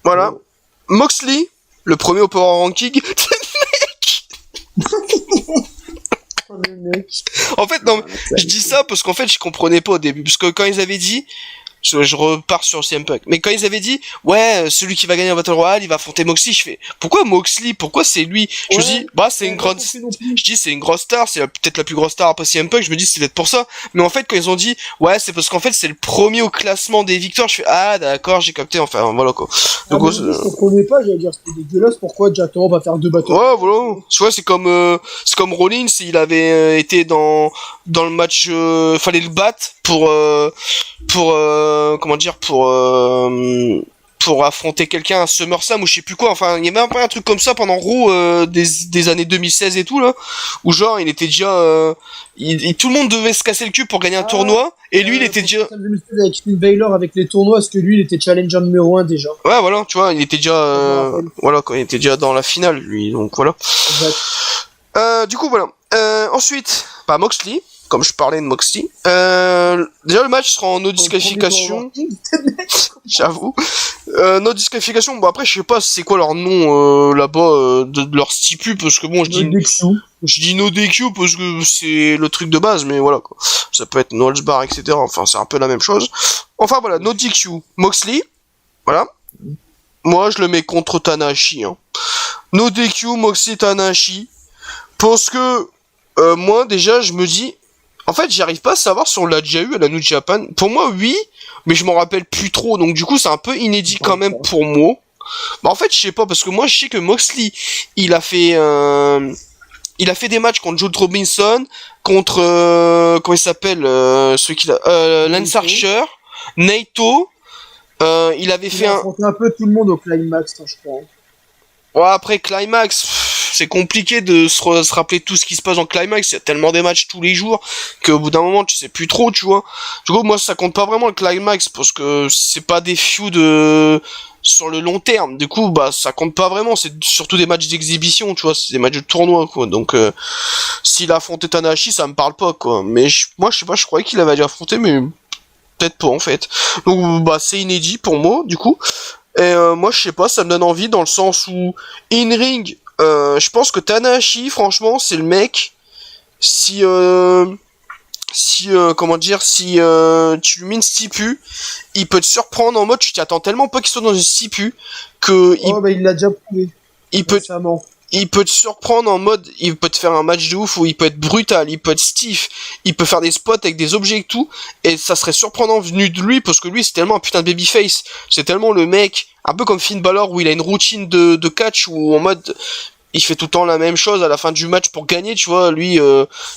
S1: Voilà. Oh. Moxley, le premier au Power Ranking. En fait, non, je dis ça parce qu'en fait, je comprenais pas au début. Parce que quand ils avaient dit, je repars sur CM Punk, mais quand ils avaient dit, ouais, celui qui va gagner un Battle Royale, il va affronter Moxley, je fais, pourquoi Moxley? Pourquoi c'est lui? Je me dis, bah, c'est une grande, je dis, c'est une grosse star, c'est peut-être la plus grosse star après CM Punk, je me dis, c'est peut-être pour ça. Mais en fait, quand ils ont dit, ouais, c'est parce qu'en fait, c'est le premier au classement des victoires, je fais, ah, d'accord, j'ai capté, enfin, voilà, quoi.
S2: Donc, je comprenais pas, j'allais dire, c'était dégueulasse, pourquoi Jatoro va faire deux Battle
S1: Royale? Ouais, voilà. Tu vois, c'est comme Rollins, il avait été dans le match, fallait le battre pour comment dire, pour affronter quelqu'un à SummerSlam ou je sais plus quoi, enfin il y avait un peu un truc comme ça pendant Raw des années 2016 et tout là, où genre il était déjà tout le monde devait se casser le cul pour gagner un tournoi, et lui il était déjà
S2: 2016 avec Finn Balor avec les tournois, parce que lui il était challenger numéro 1 déjà.
S1: Ouais voilà, tu vois, il était déjà voilà quoi, il était déjà dans la finale lui, donc voilà. Exact. Du coup voilà. Ensuite, bah Moxley, comme je parlais de Moxley, déjà le match sera en no disqualification. J'avoue. No disqualification. Bon après je sais pas c'est quoi leur nom là-bas de leur stipu, parce que bon je dis no DQ parce que c'est le truc de base, mais voilà quoi. Ça peut être no holds bar, etc. Enfin c'est un peu la même chose. Enfin voilà, no DQ. Moxley, voilà. Moi je le mets contre Tanahashi. Hein. No DQ, Moxley, Tanahashi. Parce que moi déjà je me dis, en fait j'arrive pas à savoir si on l'a déjà eu à la New Japan. Pour moi oui, mais je m'en rappelle plus trop, donc du coup c'est un peu inédit quand même pour moi. Bah en fait je sais pas, parce que moi je sais que Moxley il a fait des matchs contre Jude Robinson, contre comment il s'appelle, celui qui Lance Archer, Naito, il avait fait
S2: un peu tout le monde au Climax, je crois.
S1: Ouais, après Climax, c'est compliqué de se rappeler tout ce qui se passe en Climax, il y a tellement des matchs tous les jours qu'au bout d'un moment tu sais plus trop, tu vois. Du coup moi ça compte pas vraiment le Climax parce que c'est pas des feuds sur le long terme. Du coup bah ça compte pas vraiment, c'est surtout des matchs d'exhibition, tu vois, c'est des matchs de tournoi quoi. Donc s'il a affronté Tanahashi, ça me parle pas quoi. Mais moi je sais pas, je croyais qu'il avait déjà affronté, mais peut-être pas en fait. Donc bah c'est inédit pour moi du coup. Et moi je sais pas, ça me donne envie dans le sens où in-ring, je pense que Tanahashi, franchement, c'est le mec. Si comment dire, si tu lui mets une stipu, il peut te surprendre en mode tu t'y attends tellement pas qu'il soit dans une stipu que
S2: il l'a déjà prouvé.
S1: Il peut te surprendre en mode, il peut te faire un match de ouf où il peut être brutal, il peut être stiff, il peut faire des spots avec des objets et tout, et ça serait surprenant venu de lui, parce que lui c'est tellement un putain de babyface, c'est tellement le mec, un peu comme Finn Balor où il a une routine de catch où en mode, il fait tout le temps la même chose à la fin du match pour gagner, tu vois. Lui,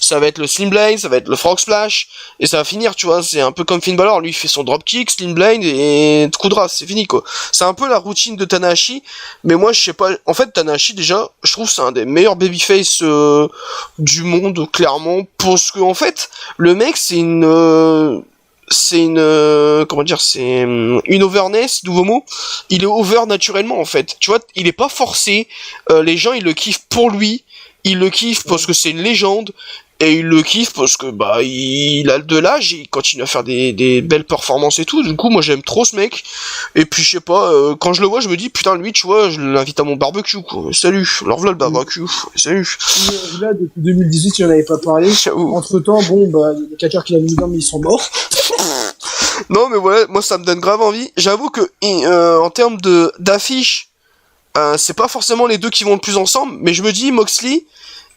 S1: ça va être le Slim Blade, ça va être le Frog Splash, et ça va finir, tu vois. C'est un peu comme Finn Balor, lui il fait son dropkick, Slim Blade et coup de race, c'est fini quoi. C'est un peu la routine de Tanahashi, mais moi je sais pas. En fait, Tanahashi déjà, je trouve c'est un des meilleurs babyface du monde, clairement, parce que en fait, le mec c'est comment dire, c'est une overness, nouveau mot. Il est over naturellement en fait. Tu vois, il est pas forcé. Les gens ils le kiffent pour lui. Ils le kiffent parce que c'est une légende. Et il le kiffe parce que bah il a de l'âge, il continue à faire des belles performances et tout. Du coup moi j'aime trop ce mec. Et puis je sais pas, quand je le vois je me dis putain lui tu vois je l'invite à mon barbecue quoi. Salut, alors voilà le barbecue. Salut.
S2: Là depuis 2018 il en avait pas parlé. Entre temps bon bah il y a des catcheurs qui l'avaient mis dedans mais ils sont morts.
S1: Non mais voilà, moi ça me donne grave envie. J'avoue que en termes de d'affiches, c'est pas forcément les deux qui vont le plus ensemble, mais je me dis Moxley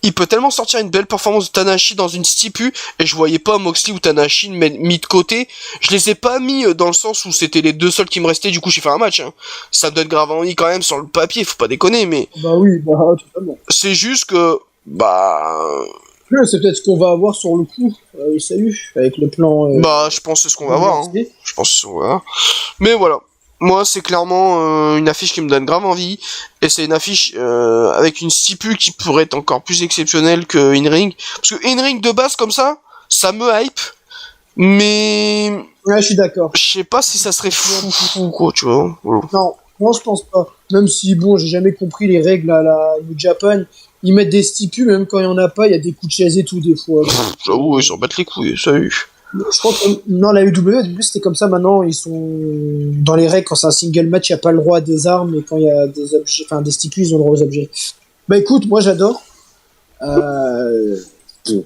S1: il peut tellement sortir une belle performance de Tanahashi dans une stipu, et je voyais pas Moxley ou Tanahashi mis de côté. Je les ai pas mis dans le sens où c'était les deux seuls qui me restaient, du coup j'ai fait un match. Hein. Ça me donne grave envie quand même sur le papier, faut pas déconner, mais...
S2: Bah oui, bah totalement.
S1: C'est juste que... Bah...
S2: C'est peut-être ce qu'on va avoir sur le coup, salut, avec le plan...
S1: bah je pense que c'est ce qu'on va voir. Hein. Je pense que c'est ce qu'on va voir. Mais voilà. Moi, c'est clairement une affiche qui me donne grave envie, et c'est une affiche avec une stipu qui pourrait être encore plus exceptionnelle que In-Ring, parce que In-Ring de base comme ça me hype, mais
S2: ouais, je suis d'accord.
S1: Je sais pas si ça serait fou quoi, tu vois. Voilà.
S2: Non, moi je pense pas. Même si bon, j'ai jamais compris les règles à la New Japan. Ils mettent des stipus, même quand il y en a pas, il y a des coups de chaise et tout des fois.
S1: J'avoue, ils s'en battent les couilles, salut.
S2: Je crois que non, la UW au début c'était comme ça. Maintenant ils sont dans les règles quand c'est un single match, il y a pas le droit à des armes, et quand il y a des objets, enfin des stipus, ils ont le droit aux objets. Bah écoute, moi j'adore.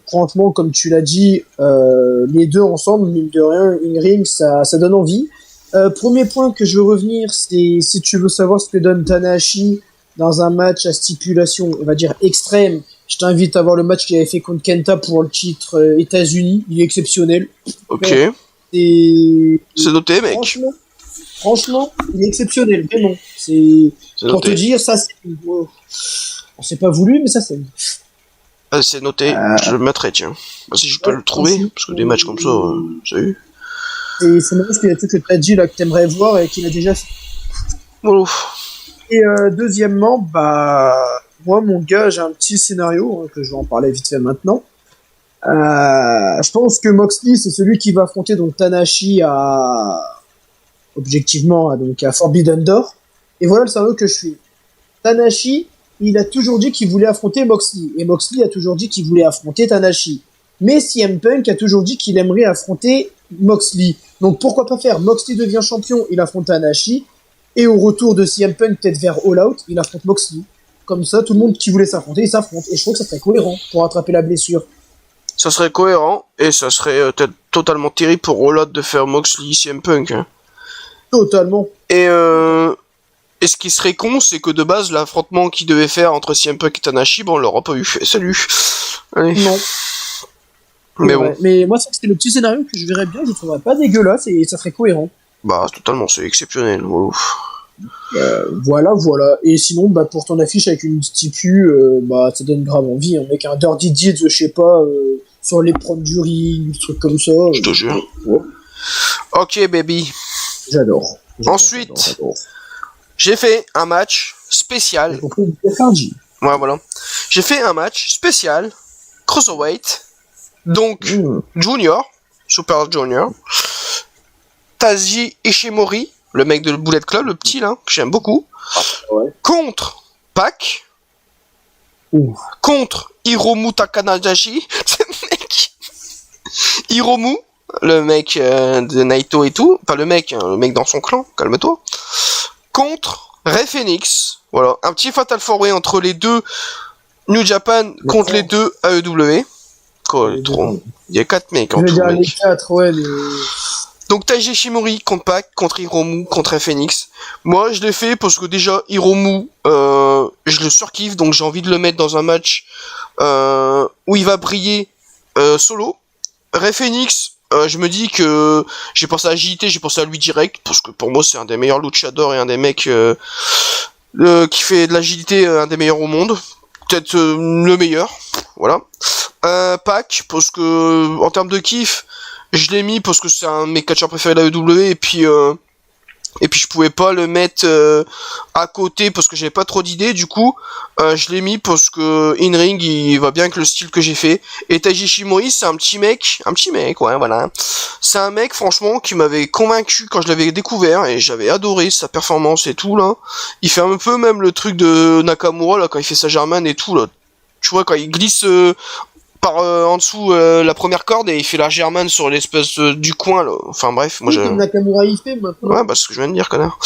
S2: Franchement, comme tu l'as dit, les deux ensemble, mine de rien, In-Ring, ça donne envie. Premier point que je veux revenir, c'est si tu veux savoir ce que donne Tanahashi dans un match à stipulation, on va dire extrême. Je t'invite à voir le match qu'il avait fait contre Kenta pour le titre États-Unis. Il est exceptionnel.
S1: Ok.
S2: C'est
S1: noté, mec.
S2: Franchement, il est exceptionnel, vraiment. C'est pour
S1: noté.
S2: te dire, ça, c'est... On s'est pas voulu, mais ça, c'est...
S1: C'est noté, je le mettrai, tiens. Bah, si je peux le trouver, parce que des matchs comme ça, ça a eu.
S2: Et c'est marrant parce qu'il y a tout que tu as dit là que t'aimerais voir et qu'il a déjà fait.
S1: Voilà.
S2: Et deuxièmement, bah... Moi, mon gars, j'ai un petit scénario, hein, que je vais en parler vite fait maintenant. Je pense que Moxley, c'est celui qui va affronter donc Tanahashi objectivement, à Forbidden Door. Et voilà le scénario que je suis. Tanahashi, il a toujours dit qu'il voulait affronter Moxley. Et Moxley a toujours dit qu'il voulait affronter Tanahashi. Mais CM Punk a toujours dit qu'il aimerait affronter Moxley. Donc pourquoi pas faire Moxley devient champion, il affronte Tanahashi. Et au retour de CM Punk, peut-être vers All Out, il affronte Moxley. Comme ça, tout le monde qui voulait s'affronter, il s'affronte. Et je trouve que ça serait cohérent pour rattraper la blessure.
S1: Ça serait cohérent, et ça serait totalement terrible pour All Out de faire Moxley CM Punk. Hein.
S2: Totalement.
S1: Et ce qui serait con, c'est que de base, l'affrontement qu'il devait faire entre CM Punk et Tanahashi, bon, on l'aura pas eu. Salut. Allez.
S2: Non.
S1: Mais bon.
S2: Mais moi, c'est le petit scénario que je verrais bien, je trouverais pas dégueulasse, et ça serait cohérent.
S1: Bah, totalement, c'est exceptionnel.
S2: Voilà. Et sinon, bah, pour ton affiche avec une stipu, bah, ça donne grave envie. Hein, mec, un Dirty Deeds, je sais pas, sur les proms du ring, des trucs comme ça.
S1: Je te jure. Ouais. Ok, baby.
S2: J'adore.
S1: Ensuite, j'ai fait un match spécial. Ouais, voilà. J'ai fait un match spécial, Cruiserweight, donc Junior, Super Junior, Taji Ishimori, le mec de Bullet Club, le petit là, que j'aime beaucoup, contre Pac, contre Hiromu Takanashi, Hiromu, le mec de Naito et tout, pas le mec dans son clan, calme-toi, contre Rey Fenix, voilà, un petit Fatal 4-Way entre les deux New Japan contre les deux AEW. Quoi, trop. Il y a 4 mecs en tout.
S2: Les 4, ouais, mais...
S1: Donc Taiji Ishimori contre Pac, contre Hiromu, contre Rey Fenix. Moi, je l'ai fait parce que déjà Hiromu, je le surkiffe, donc j'ai envie de le mettre dans un match où il va briller solo. Rey Fenix, je me dis que j'ai pensé à JT, j'ai pensé à lui direct, parce que pour moi c'est un des meilleurs luchadors et un des mecs qui fait de l'agilité, un des meilleurs au monde. peut-être le meilleur, voilà. Pac, parce que en termes de kiff, je l'ai mis parce que c'est un de mes catcheurs préférés de la WWE, et puis je pouvais pas le mettre à côté parce que j'avais pas trop d'idées, du coup je l'ai mis parce que in-ring il va bien avec le style que j'ai fait. Et Taiji Ishimori, c'est un petit mec, ouais, voilà. C'est un mec franchement qui m'avait convaincu quand je l'avais découvert, et j'avais adoré sa performance et tout là. Il fait un peu même le truc de Nakamura là quand il fait sa German et tout là. Tu vois, quand il glisse par en dessous la première corde et il fait la German sur l'espèce du coin là. Enfin bref, moi
S2: comme Nakamura il fait maintenant.
S1: Ouais, bah c'est ce que je viens de dire, connard.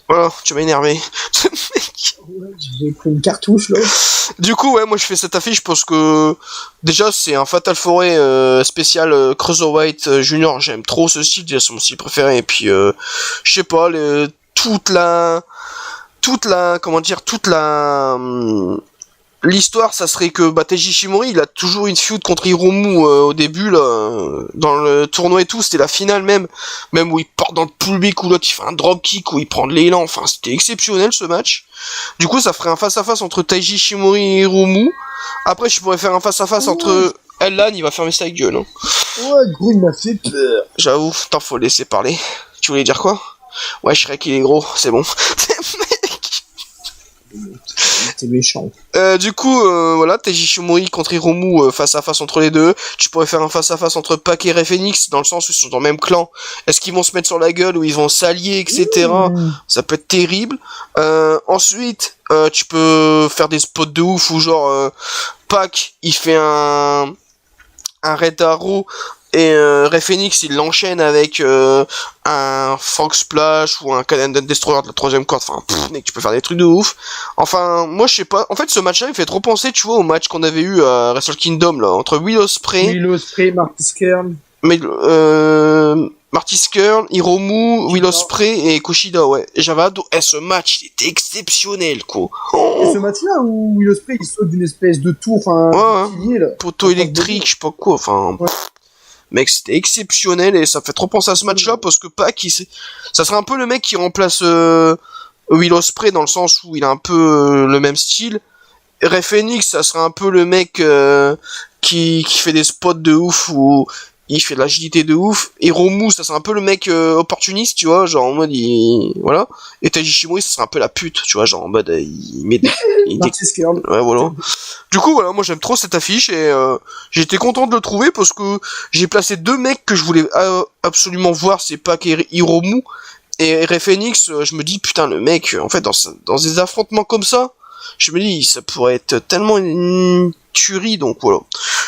S1: Voilà, tu m'as énervé.
S2: Ouais, j'ai pris une cartouche là.
S1: Du coup, ouais, moi je fais cette affiche parce que déjà c'est un Fatal Foray spécial Cruiserweight Junior. J'aime trop ce style, déjà c'est mon style préféré. Et puis je sais pas, toute la l'histoire, ça serait que Taiji Ishimori, il a toujours une feud contre Hiromu au début là, dans le tournoi et tout, c'était la finale même où il part dans le public, où l'autre il fait un dropkick, où il prend de l'élan, enfin c'était exceptionnel ce match. Du coup ça ferait un face à face entre Taiji Ishimori et Hiromu. Après je pourrais faire un face à face entre Ellan, il va fermer sa gueule. Hein.
S2: Ouais, gros, il m'a fait peur.
S1: J'avoue, t'en faut laisser parler. Tu voulais dire quoi? Ouais, Shrek il est gros, c'est bon.
S2: T'es méchant.
S1: Du coup, voilà, Taiji Ishimori contre Hiromu face à face entre les deux. Tu pourrais faire un face à face entre Pac et Rey Fenix, dans le sens où ils sont dans le même clan. Est-ce qu'ils vont se mettre sur la gueule ou ils vont s'allier, etc. Ça peut être terrible. Ensuite, tu peux faire des spots de ouf où genre Pac il fait un Red Arrow. Et Rey Fenix il l'enchaîne avec un Frog Splash ou un Canadian Destroyer de la troisième corde. Enfin, mec, tu peux faire des trucs de ouf. Enfin, moi je sais pas. En fait, ce match-là il fait trop penser, tu vois, au match qu'on avait eu à Wrestle Kingdom là, entre Will Ospreay,
S2: Marty Skrull,
S1: Marty Skrull, Hiromu, Will Ospreay et Kushida, ouais. Et j'avais adoré. Ce match, il était exceptionnel, quoi.
S2: Et ce match-là où Will Ospreay il saute d'une espèce de tour, enfin, pilier, là.
S1: Poteau électrique, je sais pas quoi, enfin. Ouais. Mec, c'était exceptionnel et ça fait trop penser à ce match-là parce que Pac, ça serait un peu le mec qui remplace Will Ospreay dans le sens où il a un peu le même style. Rey Fenix, ça serait un peu le mec qui fait des spots de ouf ou il fait de l'agilité de ouf. Hiromu, ça serait un peu le mec opportuniste, tu vois, genre en mode voilà. Et Taiji Ishimori, ça serait un peu la pute, tu vois, genre en mode il met des ouais, voilà. Du coup, voilà, moi j'aime trop cette affiche et j'étais content de le trouver parce que j'ai placé deux mecs que je voulais absolument voir, c'est Pac et Hiromu. Et Rey Fenix, je me dis putain, le mec, en fait, dans des affrontements comme ça, je me dis ça pourrait être tellement une tuerie, donc voilà.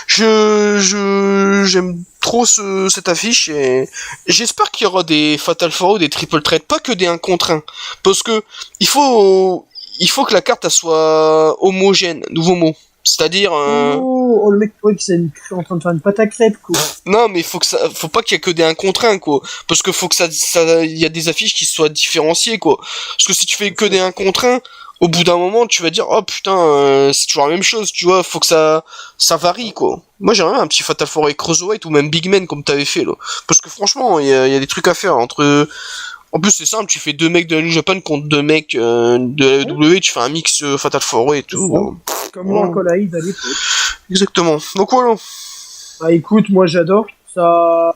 S1: J'aime trop cette affiche et j'espère qu'il y aura des Fatal 4 ou des Triple Threat, pas que des 1 contre 1, parce que il faut que la carte elle soit homogène, nouveau mot. C'est-à-dire
S2: le mec pourrait qu'il est en train de faire une pâte à crêpes, quoi.
S1: Non, mais faut pas qu'il y ait que des 1 contre 1, quoi. Parce que faut que il y a des affiches qui soient différenciées, quoi. Parce que si tu fais que des 1 contre 1, au bout d'un moment, tu vas dire, oh putain, c'est toujours la même chose, tu vois, faut que ça varie, quoi. Moi, j'aimerais un petit Fatal 4 Cruiserweight ou même Big Man comme t'avais fait, là. Parce que franchement, il y a des trucs à faire entre. En plus, c'est simple, tu fais 2 mecs de la New Japan contre 2 mecs de la WWE, tu fais un mix Fatal 4 et tout.
S2: Comme moi, en Colaïd à l'époque.
S1: Exactement. Donc voilà.
S2: Bah écoute, moi j'adore. Ça,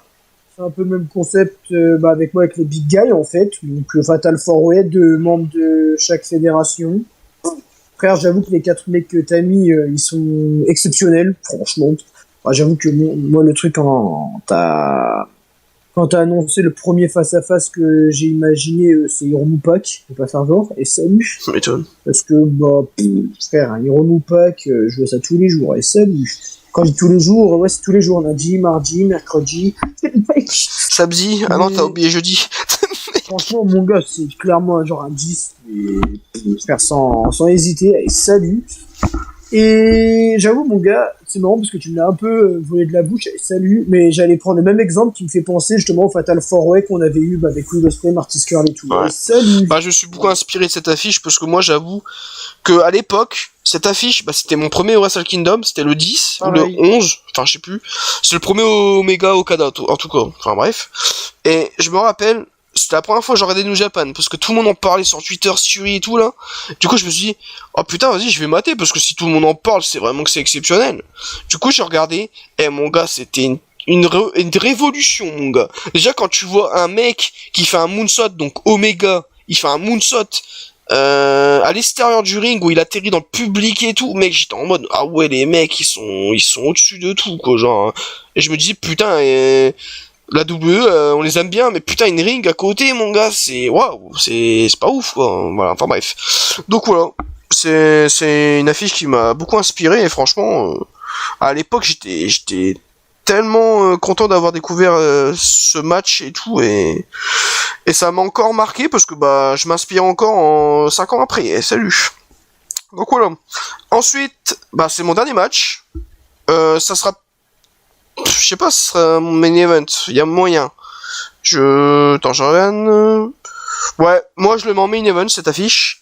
S2: c'est un peu le même concept avec moi avec les big guys en fait. Donc Fatal 4-Way, 2 membres de chaque fédération. Frère, j'avoue que les 4 mecs que t'as mis, ils sont exceptionnels, franchement. Bah, j'avoue que moi le truc quand t'as annoncé le premier face-à-face que j'ai imaginé, c'est Hiromu Pac, je vais pas faire genre, et salut.
S1: Ça m'étonne.
S2: Parce que, frère, Hiromu Pac, je vois ça tous les jours, et salut. Quand je dis tous les jours, ouais, c'est tous les jours, lundi, mardi, mercredi.
S1: Samedi, ah non, t'as oublié jeudi.
S2: Franchement, mon gars, c'est clairement genre un 10, et faire sans hésiter, et salut. Et j'avoue, mon gars, c'est marrant parce que tu me l'as un peu volé de la bouche, salut, mais j'allais prendre le même exemple qui me fait penser justement au Fatal 4-Way qu'on avait eu avec Will Ospreay, Marty Skrull et tout.
S1: Ouais.
S2: Et salut.
S1: Bah, je suis beaucoup inspiré de cette affiche parce que moi, j'avoue que à l'époque, cette affiche, c'était mon premier Wrestle Kingdom, c'était le 10 ou le 11, enfin je sais plus. C'est le premier Omega Okada en tout cas, enfin bref. Et je me rappelle, c'était la première fois que j'ai regardé New Japan, parce que tout le monde en parlait sur Twitter, Suri et tout, là. Du coup, je me suis dit, oh putain, vas-y, je vais mater, parce que si tout le monde en parle, c'est vraiment que c'est exceptionnel. Du coup, j'ai regardé, et mon gars, c'était une révolution, mon gars. Déjà, quand tu vois un mec qui fait un moonsault, donc Omega, il fait un moonsault, à l'extérieur du ring, où il atterrit dans le public et tout, mec, j'étais en mode, ah ouais, les mecs, ils sont au-dessus de tout, quoi, genre. Et je me dis, putain, la WWE, on les aime bien, mais putain, une ring à côté, mon gars, c'est waouh, c'est pas ouf, quoi. Voilà, enfin bref. Donc voilà, c'est une affiche qui m'a beaucoup inspiré et franchement, à l'époque, j'étais tellement content d'avoir découvert ce match et tout et ça m'a encore marqué parce que bah je m'inspire encore en 5 ans après. Et salut. Donc voilà. Ensuite, bah c'est mon dernier match. Ça sera je sais pas si ce sera mon main event, il y a moyen. Attends, je reviens. Ouais, moi je le mets en main event, cette affiche.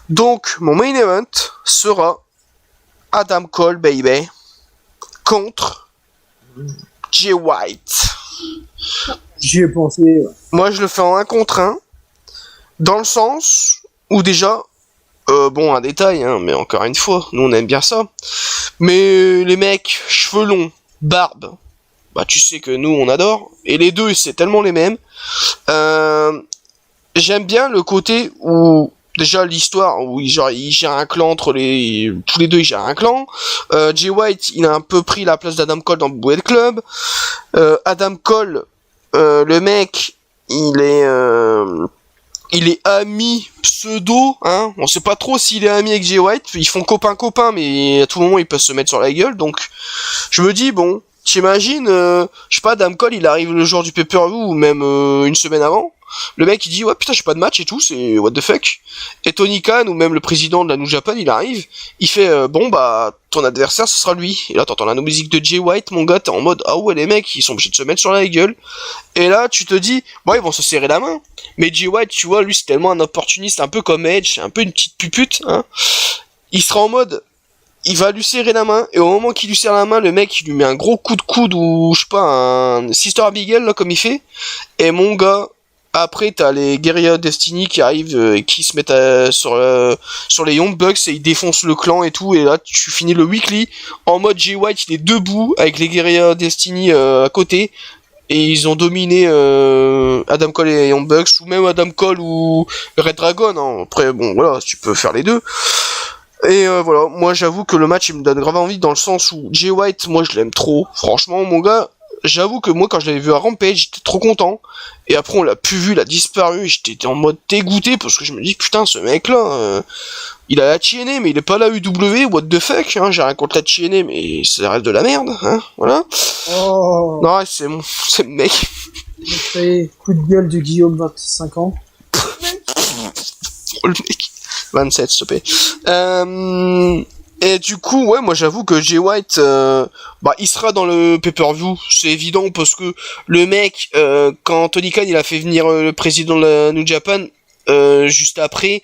S1: Donc, mon main event sera Adam Cole, baby, contre Jay White.
S2: J'y ai pensé, ouais.
S1: Moi je le fais en 1 contre 1, dans le sens où déjà, bon, un détail, hein, mais encore une fois, nous on aime bien ça. Mais les mecs, cheveux longs, barbe, bah tu sais que nous on adore, et les deux c'est tellement les mêmes. J'aime bien le côté où déjà l'histoire où il gère un clan entre tous les deux, ils gèrent un clan. Jay White, il a un peu pris la place d'Adam Cole dans le Bullet Club. Adam Cole, le mec, il est ami pseudo, hein. On sait pas trop s'il est ami avec Jay White. Ils font copain, mais à tout moment ils peuvent se mettre sur la gueule. Donc, je me dis bon, t'imagines, je sais pas, Adam Cole, il arrive le jour du pay-per-view ou même une semaine avant. Le mec il dit ouais putain j'ai pas de match et tout, c'est what the fuck. Et Tony Khan ou même le président de la New Japan, il arrive, il fait bon bah ton adversaire ce sera lui. Et là t'entends la musique de Jay White, mon gars, t'es en mode ah ouais les mecs ils sont obligés de se mettre sur la gueule. Et là tu te dis bon ils vont se serrer la main. Mais Jay White tu vois lui c'est tellement un opportuniste, un peu comme Edge, c'est un peu une petite pupute, hein. Il sera en mode il va lui serrer la main, et au moment qu'il lui serre la main, le mec, il lui met un gros coup de coude, ou, je sais pas, un Sister Abigail, là, comme il fait, et mon gars, après, t'as les Guerrilla Destiny qui arrivent, et qui se mettent sur les Young Bucks, et ils défoncent le clan et tout, et là, tu finis le weekly, en mode Jay White, il est debout, avec les Guerrilla Destiny à côté, et ils ont dominé Adam Cole et les Young Bucks, ou même Adam Cole ou Red Dragon, hein. Après, bon, voilà, tu peux faire les deux. Et voilà, moi j'avoue que le match il me donne grave envie dans le sens où Jay White, moi je l'aime trop. Franchement, mon gars, j'avoue que moi quand je l'avais vu à Rampage, j'étais trop content. Et après on l'a plus vu, il a disparu, et j'étais en mode dégoûté parce que je me dis putain ce mec là, il a la TNA mais il est pas la UW, what the fuck, hein, j'ai rien contre la TNA mais ça reste de la merde, hein, voilà.
S2: Oh.
S1: Non, c'est le mec.
S2: Coup de gueule de Guillaume, 25 ans.
S1: Oh, le mec. 27, s'il te plaît. Et du coup, ouais, moi j'avoue que Jay White, bah, il sera dans le pay-per-view, c'est évident, parce que le mec, quand Tony Khan il a fait venir le président de la New Japan, juste après,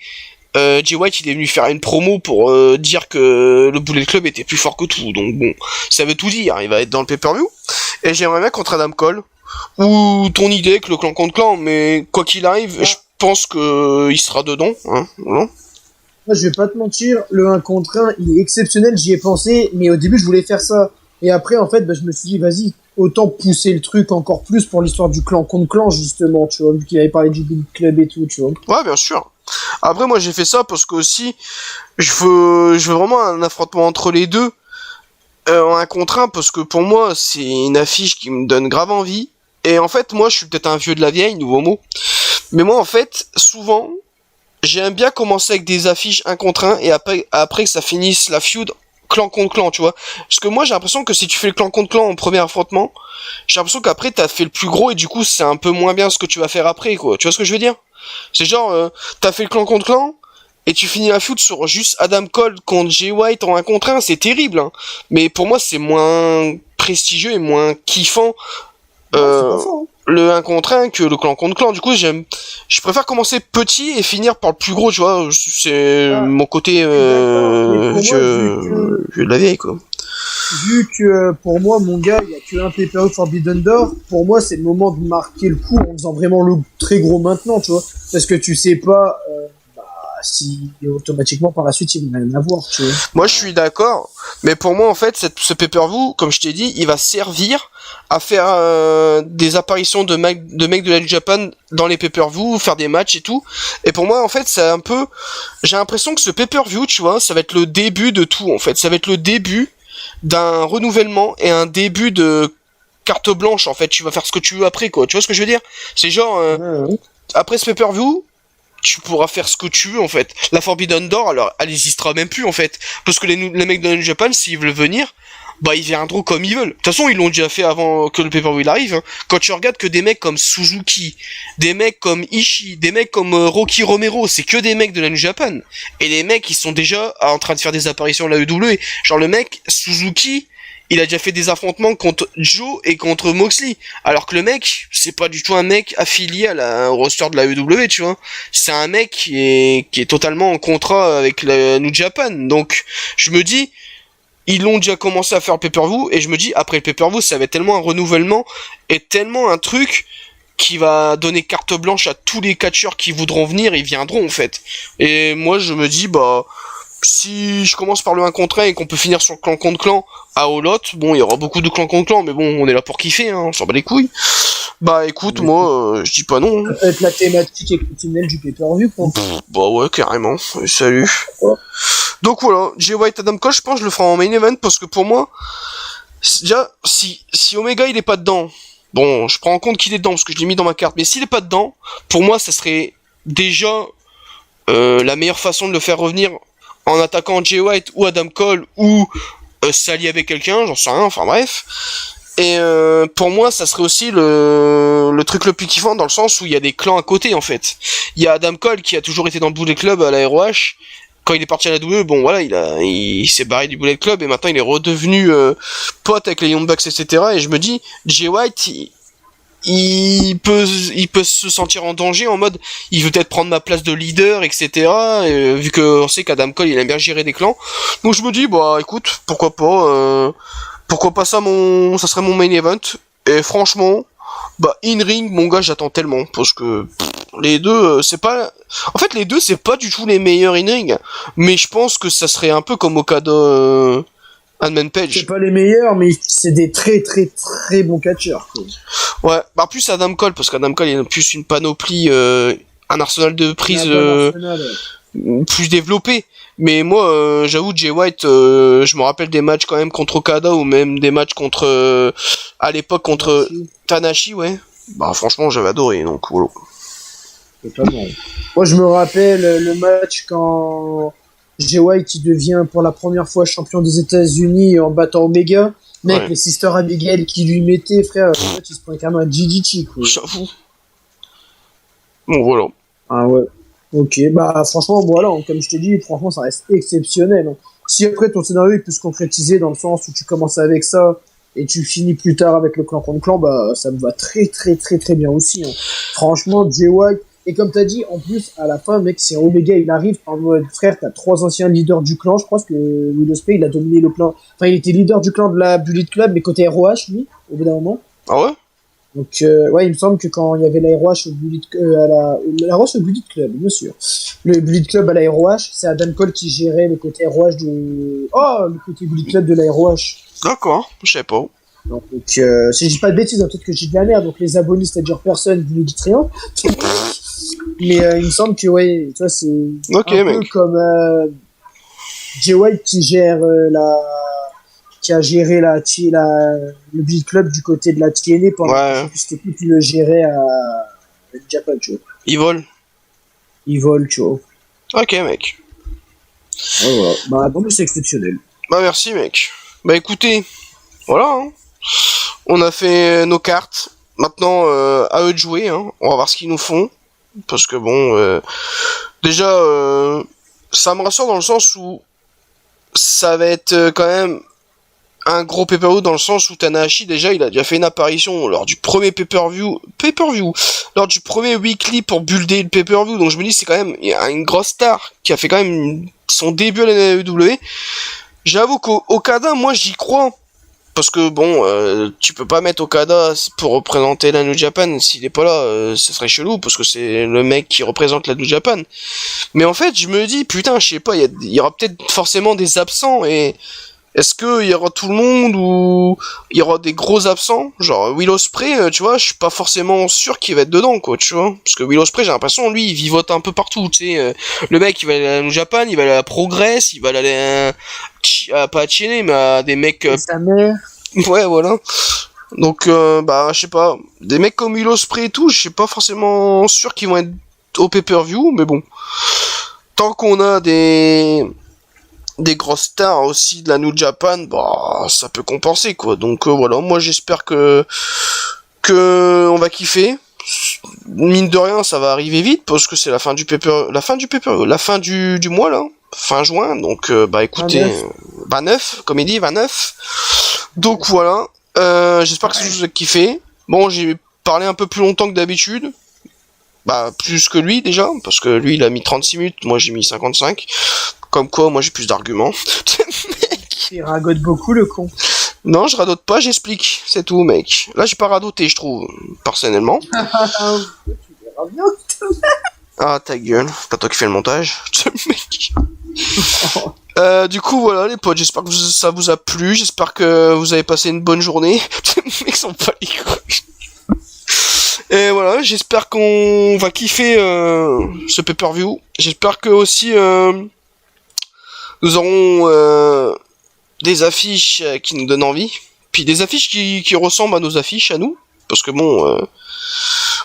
S1: Jay White il est venu faire une promo pour dire que le Bullet Club était plus fort que tout, donc bon, ça veut tout dire, il va être dans le pay-per-view. Et j'aimerais bien contre Adam Cole, ou ton idée avec le clan contre clan, mais quoi qu'il arrive, je pense que il sera dedans, hein, voilà.
S2: Moi, je vais pas te mentir, le 1 contre 1, il est exceptionnel, j'y ai pensé, mais au début, je voulais faire ça. Et après, en fait, bah, je me suis dit, vas-y, autant pousser le truc encore plus pour l'histoire du clan contre clan, justement, tu vois, vu qu'il avait parlé du Bullet Club et tout, tu vois.
S1: Ouais, bien sûr. Après, moi, j'ai fait ça parce que aussi, je veux vraiment un affrontement entre les deux, en 1 contre 1, parce que pour moi, c'est une affiche qui me donne grave envie. Et en fait, moi, je suis peut-être un vieux de la vieille, nouveau mot. Mais moi, en fait, souvent, j'aime bien commencer avec des affiches 1 contre 1 et après que ça finisse la feud clan contre clan, tu vois. Parce que moi j'ai l'impression que si tu fais le clan contre clan en premier affrontement, j'ai l'impression qu'après t'as fait le plus gros et du coup c'est un peu moins bien ce que tu vas faire après, quoi. Tu vois ce que je veux dire? C'est genre, t'as fait le clan contre clan et tu finis la feud sur juste Adam Cole contre Jay White en 1 contre 1, c'est terrible, hein. Mais pour moi c'est moins prestigieux et moins kiffant.
S2: Non, c'est pas ça, hein.
S1: Le 1 contre 1 que le clan contre clan. Du coup, je préfère commencer petit et finir par le plus gros, tu vois. C'est mon côté vieux de la vieille, quoi.
S2: vu que pour moi, mon gars, il y a qu'un pay-per-view Forbidden Door, pour moi, c'est le moment de marquer le coup en faisant vraiment le très gros maintenant, tu vois. Parce que tu sais pas si automatiquement par la suite il va rien avoir, tu vois.
S1: Moi, je suis d'accord, mais pour moi, en fait, ce pay-per-view, comme je t'ai dit, il va servir à faire des apparitions de mecs de la New Japan dans les pay-per-view, faire des matchs et tout. Et pour moi, en fait, c'est un peu... J'ai l'impression que ce pay-per-view, tu vois, ça va être le début de tout, en fait. Ça va être le début d'un renouvellement et un début de carte blanche, en fait. Tu vas faire ce que tu veux après, quoi. Tu vois ce que je veux dire? C'est genre...
S2: Ouais.
S1: Après ce pay-per-view, tu pourras faire ce que tu veux en fait. La Forbidden Door, alors elle existera même plus en fait, parce que les mecs de New Japan, s'ils veulent venir, bah ils viendront comme ils veulent. De toute façon, ils l'ont déjà fait avant que le pay-per-view arrive. Hein. Quand tu regardes que des mecs comme Suzuki, des mecs comme Ishii, des mecs comme Rocky Romero, c'est que des mecs de la New Japan. Et les mecs, ils sont déjà en train de faire des apparitions à la WWE. Genre le mec Suzuki, il a déjà fait des affrontements contre Joe et contre Moxley. Alors que le mec, c'est pas du tout un mec affilié au roster de la WWE, tu vois. C'est un mec qui est totalement en contrat avec la New Japan. Donc, je me dis, ils l'ont déjà commencé à faire le pay-per-view, et je me dis, après le pay-per-view, ça va être tellement un renouvellement, et tellement un truc qui va donner carte blanche à tous les catcheurs qui voudront venir, ils viendront, en fait. Et moi, je me dis, bah... Si je commence par le 1 contre 1 et qu'on peut finir sur le clan contre clan à Holot, bon, il y aura beaucoup de clan contre clan, mais bon, on est là pour kiffer, hein, on s'en bat les couilles. Bah écoute, moi, je dis pas non.
S2: Ça peut être la thématique exceptionnelle du pay-per-view, quoi.
S1: Bah ouais, carrément. Salut.
S2: Ouais.
S1: Donc voilà, Jay White Adam Cole, je pense que je le ferai en main event, parce que pour moi, déjà, si Omega il est pas dedans, bon, je prends en compte qu'il est dedans, parce que je l'ai mis dans ma carte, mais s'il est pas dedans, pour moi, ça serait déjà la meilleure façon de le faire revenir en attaquant Jay White ou Adam Cole ou s'allier avec quelqu'un, j'en sais rien, enfin bref. Et pour moi, ça serait aussi le truc le plus kiffant dans le sens où il y a des clans à côté en fait. Il y a Adam Cole qui a toujours été dans le Bullet Club à la ROH. Quand il est parti à la WWE, bon voilà, il s'est barré du Bullet Club et maintenant il est redevenu pote avec les Young Bucks, etc. Et je me dis, Jay White, il peut se sentir en danger en mode il veut peut-être prendre ma place de leader, etc. Vu que on sait qu'Adam Cole il aime bien gérer des clans, donc je me dis bah écoute, pourquoi pas ça serait mon main event. Et franchement, bah in ring mon gars, j'attends tellement parce que les deux c'est pas, en fait les deux c'est pas du tout les meilleurs in ring, mais je pense que ça serait un peu comme Okada Hangman Page.
S2: C'est pas les meilleurs, mais c'est des très très très bons catcheurs, quoi.
S1: Ouais, bah plus Adam Cole, parce qu'Adam Cole il a plus une panoplie, un arsenal de prises plus développé. Mais moi, j'avoue, Jay White, je me rappelle des matchs quand même contre Okada, ou même des matchs contre, à l'époque contre Tanahashi, ouais. Bah franchement, j'avais adoré, donc voilà.
S2: Totalement. Moi, je me rappelle le match quand Jay White il devient pour la première fois champion des États-Unis en battant Omega. Mec,
S1: Ouais.
S2: les Sister Abigail qui lui mettaient, frère, en fait, il se prend carrément un GDT, quoi.
S1: J'avoue. Bon, voilà.
S2: Ah ouais. Ok, bah franchement, voilà, comme je t'ai dit, franchement, ça reste exceptionnel. Hein. Si après ton scénario il peut se concrétiser dans le sens où tu commences avec ça et tu finis plus tard avec le clan contre clan, bah ça me va très très très très bien aussi. Hein. Franchement, Jay White, et comme t'as dit, en plus, à la fin, mec, c'est Omega, il arrive en mode, frère, t'as 3 anciens leaders du clan, je crois que Will Ospreay, il a dominé le clan, enfin, il était leader du clan de la Bullet Club, mais côté ROH, lui, au bout d'un moment.
S1: Ah ouais?
S2: Donc, ouais, il me semble que quand il y avait la ROH au Bullet, la ROH au Bullet Club, bien sûr. Le Bullet Club à la ROH, c'est Adam Cole qui gérait le côté ROH le côté Bullet Club de la ROH.
S1: D'accord, je sais pas.
S2: Donc, si je dis pas de bêtises, hein, peut-être que j'ai de la merde, donc les abonnés, c'est-à-dire personne, vous ne dites rien. Mais, il me semble que, ouais, tu vois, c'est
S1: Okay,
S2: un peu comme, Jay White qui a géré le Bullet Club du côté de la TNA pendant que cette équipe le gérait à Japan, tu vois.
S1: Ils volent.
S2: Ils volent, tu vois.
S1: Ok, mec.
S2: Ouais, voilà. Bah, bon, mais c'est exceptionnel.
S1: Bah, merci, mec. Bah, écoutez, voilà, hein. On a fait nos cartes. Maintenant, à eux de jouer, hein. On va voir ce qu'ils nous font. Parce que bon, déjà, ça me rassure dans le sens où ça va être quand même un gros pay-per-view dans le sens où Tanahashi déjà il a déjà fait une apparition lors du premier pay-per-view, lors du premier weekly pour builder le pay-per-view, donc je me dis c'est quand même il y a une grosse star qui a fait quand même son début à la WWE. J'avoue qu'Okada, moi j'y crois. Parce que bon, tu peux pas mettre Okada pour représenter la New Japan. S'il est pas là, ce serait chelou, parce que c'est le mec qui représente la New Japan. Mais en fait, je me dis, putain, je sais pas, il y aura peut-être forcément des absents, et est-ce que il y aura tout le monde, ou il y aura des gros absents? Genre Will Ospreay, tu vois, je suis pas forcément sûr qu'il va être dedans, quoi, tu vois. Parce que Will Ospreay, j'ai l'impression, lui, il vivote un peu partout, tu sais. Le mec, il va aller à la New Japan, il va aller à la Progress, il va aller pas à TNA, mais à des mecs...
S2: Et sa mère.
S1: Ouais, voilà. Donc, bah, je sais pas. Des mecs comme Will Ospreay et tout, je suis pas forcément sûr qu'ils vont être au pay-per-view, mais bon. Tant qu'on a des grosses stars aussi de la New Japan, bah, ça peut compenser, quoi. Donc, voilà. Moi, j'espère que on va kiffer. Mine de rien, ça va arriver vite, parce que c'est la fin du la fin du mois, là. Fin juin. Donc, bah, écoutez, 29, comme il dit, 29. Donc voilà, j'espère que ça vous a kiffé. Bon, j'ai parlé un peu plus longtemps que d'habitude. Bah, plus que lui déjà, parce que lui il a mis 36 minutes, moi j'ai mis 55. Comme quoi, moi j'ai plus d'arguments.
S2: Il ragote beaucoup le con.
S1: Non, je radote pas, j'explique, c'est tout mec. Là j'ai pas radoté, je trouve, personnellement.
S2: Tu verras bien.
S1: Ah ta gueule, pas toi qui fais le montage. Mec. Du coup voilà les potes, j'espère que ça vous a plu, j'espère que vous avez passé une bonne journée. Les mecs sont pas les couilles. Et voilà, j'espère qu'on va kiffer ce pay-per-view. J'espère que aussi nous aurons des affiches qui nous donnent envie, puis des affiches qui ressemblent à nos affiches à nous, parce que bon,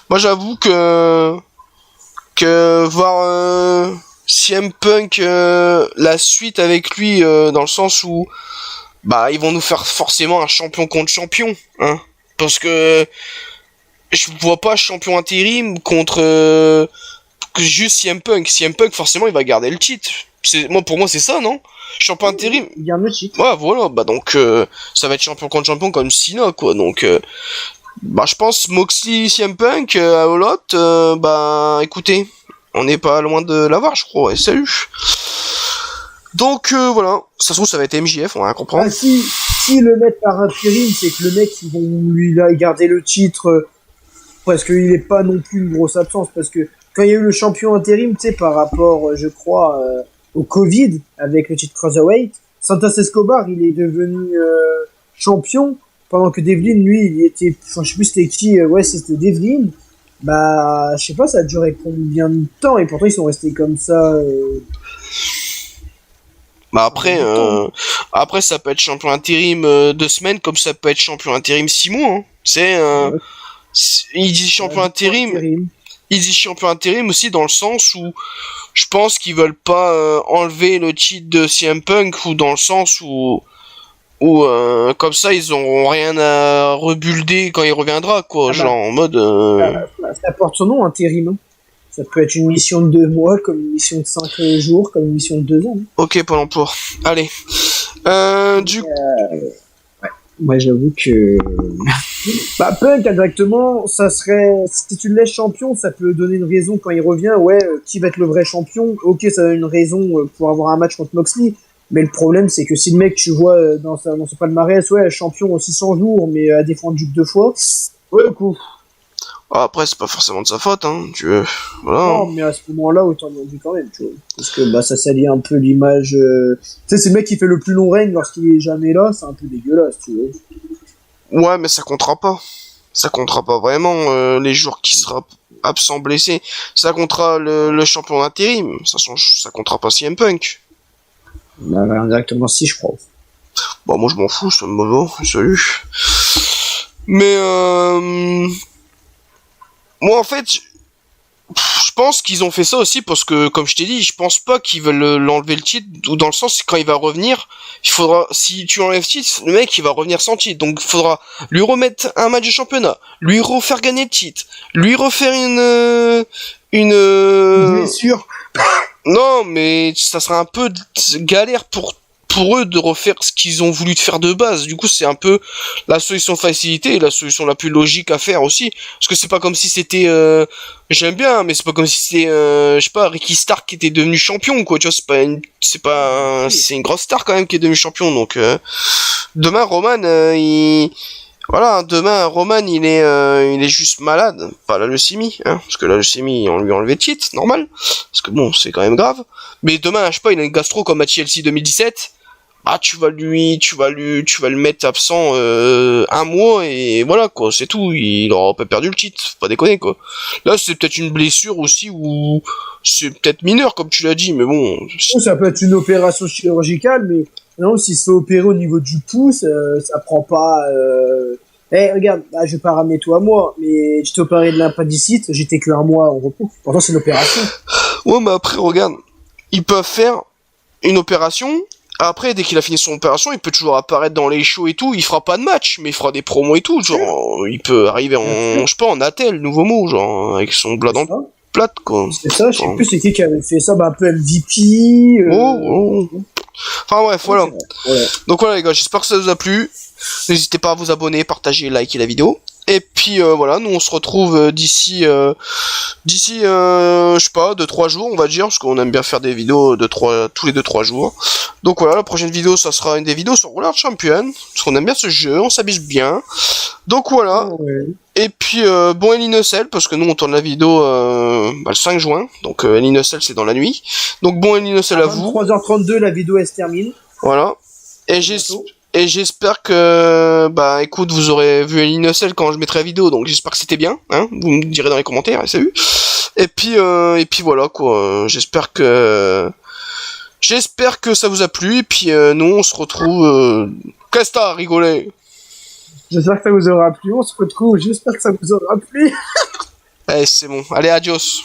S1: moi j'avoue que voir CM Punk la suite avec lui dans le sens où bah ils vont nous faire forcément un champion contre champion, hein, parce que je vois pas champion intérim contre juste CM Punk. CM Punk forcément il va garder le titre. Pour moi c'est ça, non? Champion intérim.
S2: Il garde le titre.
S1: Ouais voilà, bah donc ça va être champion contre champion comme Cena, quoi. Donc bah je pense Moxley CM Punk à Olot, bah écoutez, on n'est pas loin de l'avoir, je crois. Et salut. Donc voilà, ça se trouve ça va être MJF, on va comprendre.
S2: Ah, si le mettent par intérim, c'est que le mec ils vont lui garder le titre parce qu'il est pas non plus une grosse absence, parce que quand il y a eu le champion intérim, tu sais, par rapport, je crois, au Covid avec le titre Cruiserweight, Santos Escobar il est devenu champion pendant que Devlin lui il était, enfin je sais plus c'était qui, ouais c'était Devlin. Bah, je sais pas, ça a duré combien de temps, et pourtant ils sont restés comme ça.
S1: Bah après ça peut être champion intérim 2 semaines, comme ça peut être champion intérim 6 mois. Hein.
S2: Ouais.
S1: Il dit champion intérim. Il dit champion intérim aussi dans le sens où je pense qu'ils veulent pas enlever le titre de CM Punk, ou dans le sens où comme ça ils auront rien à rebuilder quand il reviendra, quoi. Genre en mode
S2: Ça porte son nom, intérim. Ça peut être une mission de 2 mois, comme une mission de 5 jours, comme une mission de 2 ans.
S1: Ok, Pôle emploi. Allez.
S2: Ouais. Moi, j'avoue que... bah, Punk, indirectement, ça serait... Si tu le laisses champion, ça peut donner une raison quand il revient. Ouais, qui va être le vrai champion? Ok, ça donne une raison pour avoir un match contre Moxley. Mais le problème, c'est que si le mec, tu vois, dans son palmarès, ouais, champion en 600 jours, mais a défendu que 2 fois... Ouais, coup.
S1: Après, c'est pas forcément de sa faute, hein. Voilà.
S2: Non, mais à ce moment-là, autant dire quand même, tu vois. Parce que bah, ça salit un peu l'image. Tu sais, c'est le mec qui fait le plus long règne lorsqu'il est jamais là, c'est un peu dégueulasse, tu vois.
S1: Ouais, mais ça comptera pas. Ça comptera pas vraiment les jours qui sera absent, blessé. Ça comptera le champion d'intérim. Ça comptera pas CM Punk.
S2: Bah, indirectement, si, je crois.
S1: Bah, moi, je m'en fous, ça me va. Salut. Mais moi, en fait, je pense qu'ils ont fait ça aussi parce que, comme je t'ai dit, je pense pas qu'ils veulent l'enlever le titre, ou dans le sens, quand il va revenir, il faudra, si tu enlèves le titre, le mec, il va revenir sans titre. Donc, il faudra lui remettre un match de championnat, lui refaire gagner le titre, lui refaire une
S2: blessure.
S1: Non, mais ça sera un peu galère pour pour eux de refaire ce qu'ils ont voulu faire de base. Du coup, c'est un peu la solution facilité et la solution la plus logique à faire aussi. Parce que c'est pas comme si c'était... j'aime bien, mais c'est pas comme si c'était... je sais pas, Ricky Stark qui était devenu champion, quoi. Tu vois, c'est une grosse star quand même qui est devenu champion. Donc, demain, Roman, Voilà, demain, Roman, il est juste malade. Pas la leucémie, hein. Parce que la leucémie, on lui a enlevé le titre, normal. Parce que bon, c'est quand même grave. Mais demain, je sais pas, il a une gastro comme à Chelsea 2017. Ah, tu vas le mettre absent, un mois et voilà, quoi. C'est tout. Il aura pas perdu le titre. Faut pas déconner, quoi. Là, c'est peut-être une blessure aussi ou c'est peut-être mineur, comme tu l'as dit, mais bon.
S2: Ça peut être une opération chirurgicale, mais non, s'il se fait opérer au niveau du pouce, ça prend pas. Regarde, là, je vais pas ramener toi à moi, mais j'étais opéré de l'appendicite, j'étais que un mois en repos. Pourtant, c'est une opération.
S1: Ouais, mais après, regarde, ils peuvent faire une opération. Après, dès qu'il a fini son opération, il peut toujours apparaître dans les shows et tout. Il fera pas de match, mais il fera des promos et tout. Genre, il peut arriver en, je sais pas, en attel, nouveau mot, genre, avec son blade en plate, quoi.
S2: C'est ça, je sais plus c'est qui avait fait ça, bah, un peu MVP.
S1: Enfin bref, voilà. Donc voilà les gars, j'espère que ça vous a plu. N'hésitez pas à vous abonner, partager, liker la vidéo. Et puis voilà, nous on se retrouve d'ici je sais pas, 2-3 jours on va dire, parce qu'on aime bien faire des vidéos tous les 2-3 jours. Donc voilà, la prochaine vidéo ça sera une des vidéos sur Roller Champion, parce qu'on aime bien ce jeu, on s'habille bien. Donc voilà. Et puis bon Elinocel, parce que nous on tourne la vidéo le 5 juin, donc Elinocel c'est dans la nuit. Donc bon Elinocel à vous.
S2: 23h32 la vidéo elle se termine.
S1: Voilà. Et j'espère que, bah, écoute, vous aurez vu Elinocel quand je mettrai la vidéo, donc j'espère que c'était bien, hein. Vous me direz dans les commentaires, salut. Et puis voilà, quoi. J'espère que ça vous a plu, et puis nous, on se retrouve, qu'est-ce que t'as rigolé?
S2: J'espère que ça vous aura plu, on se retrouve, j'espère que ça vous aura plu.
S1: Allez, c'est bon. Allez, adios.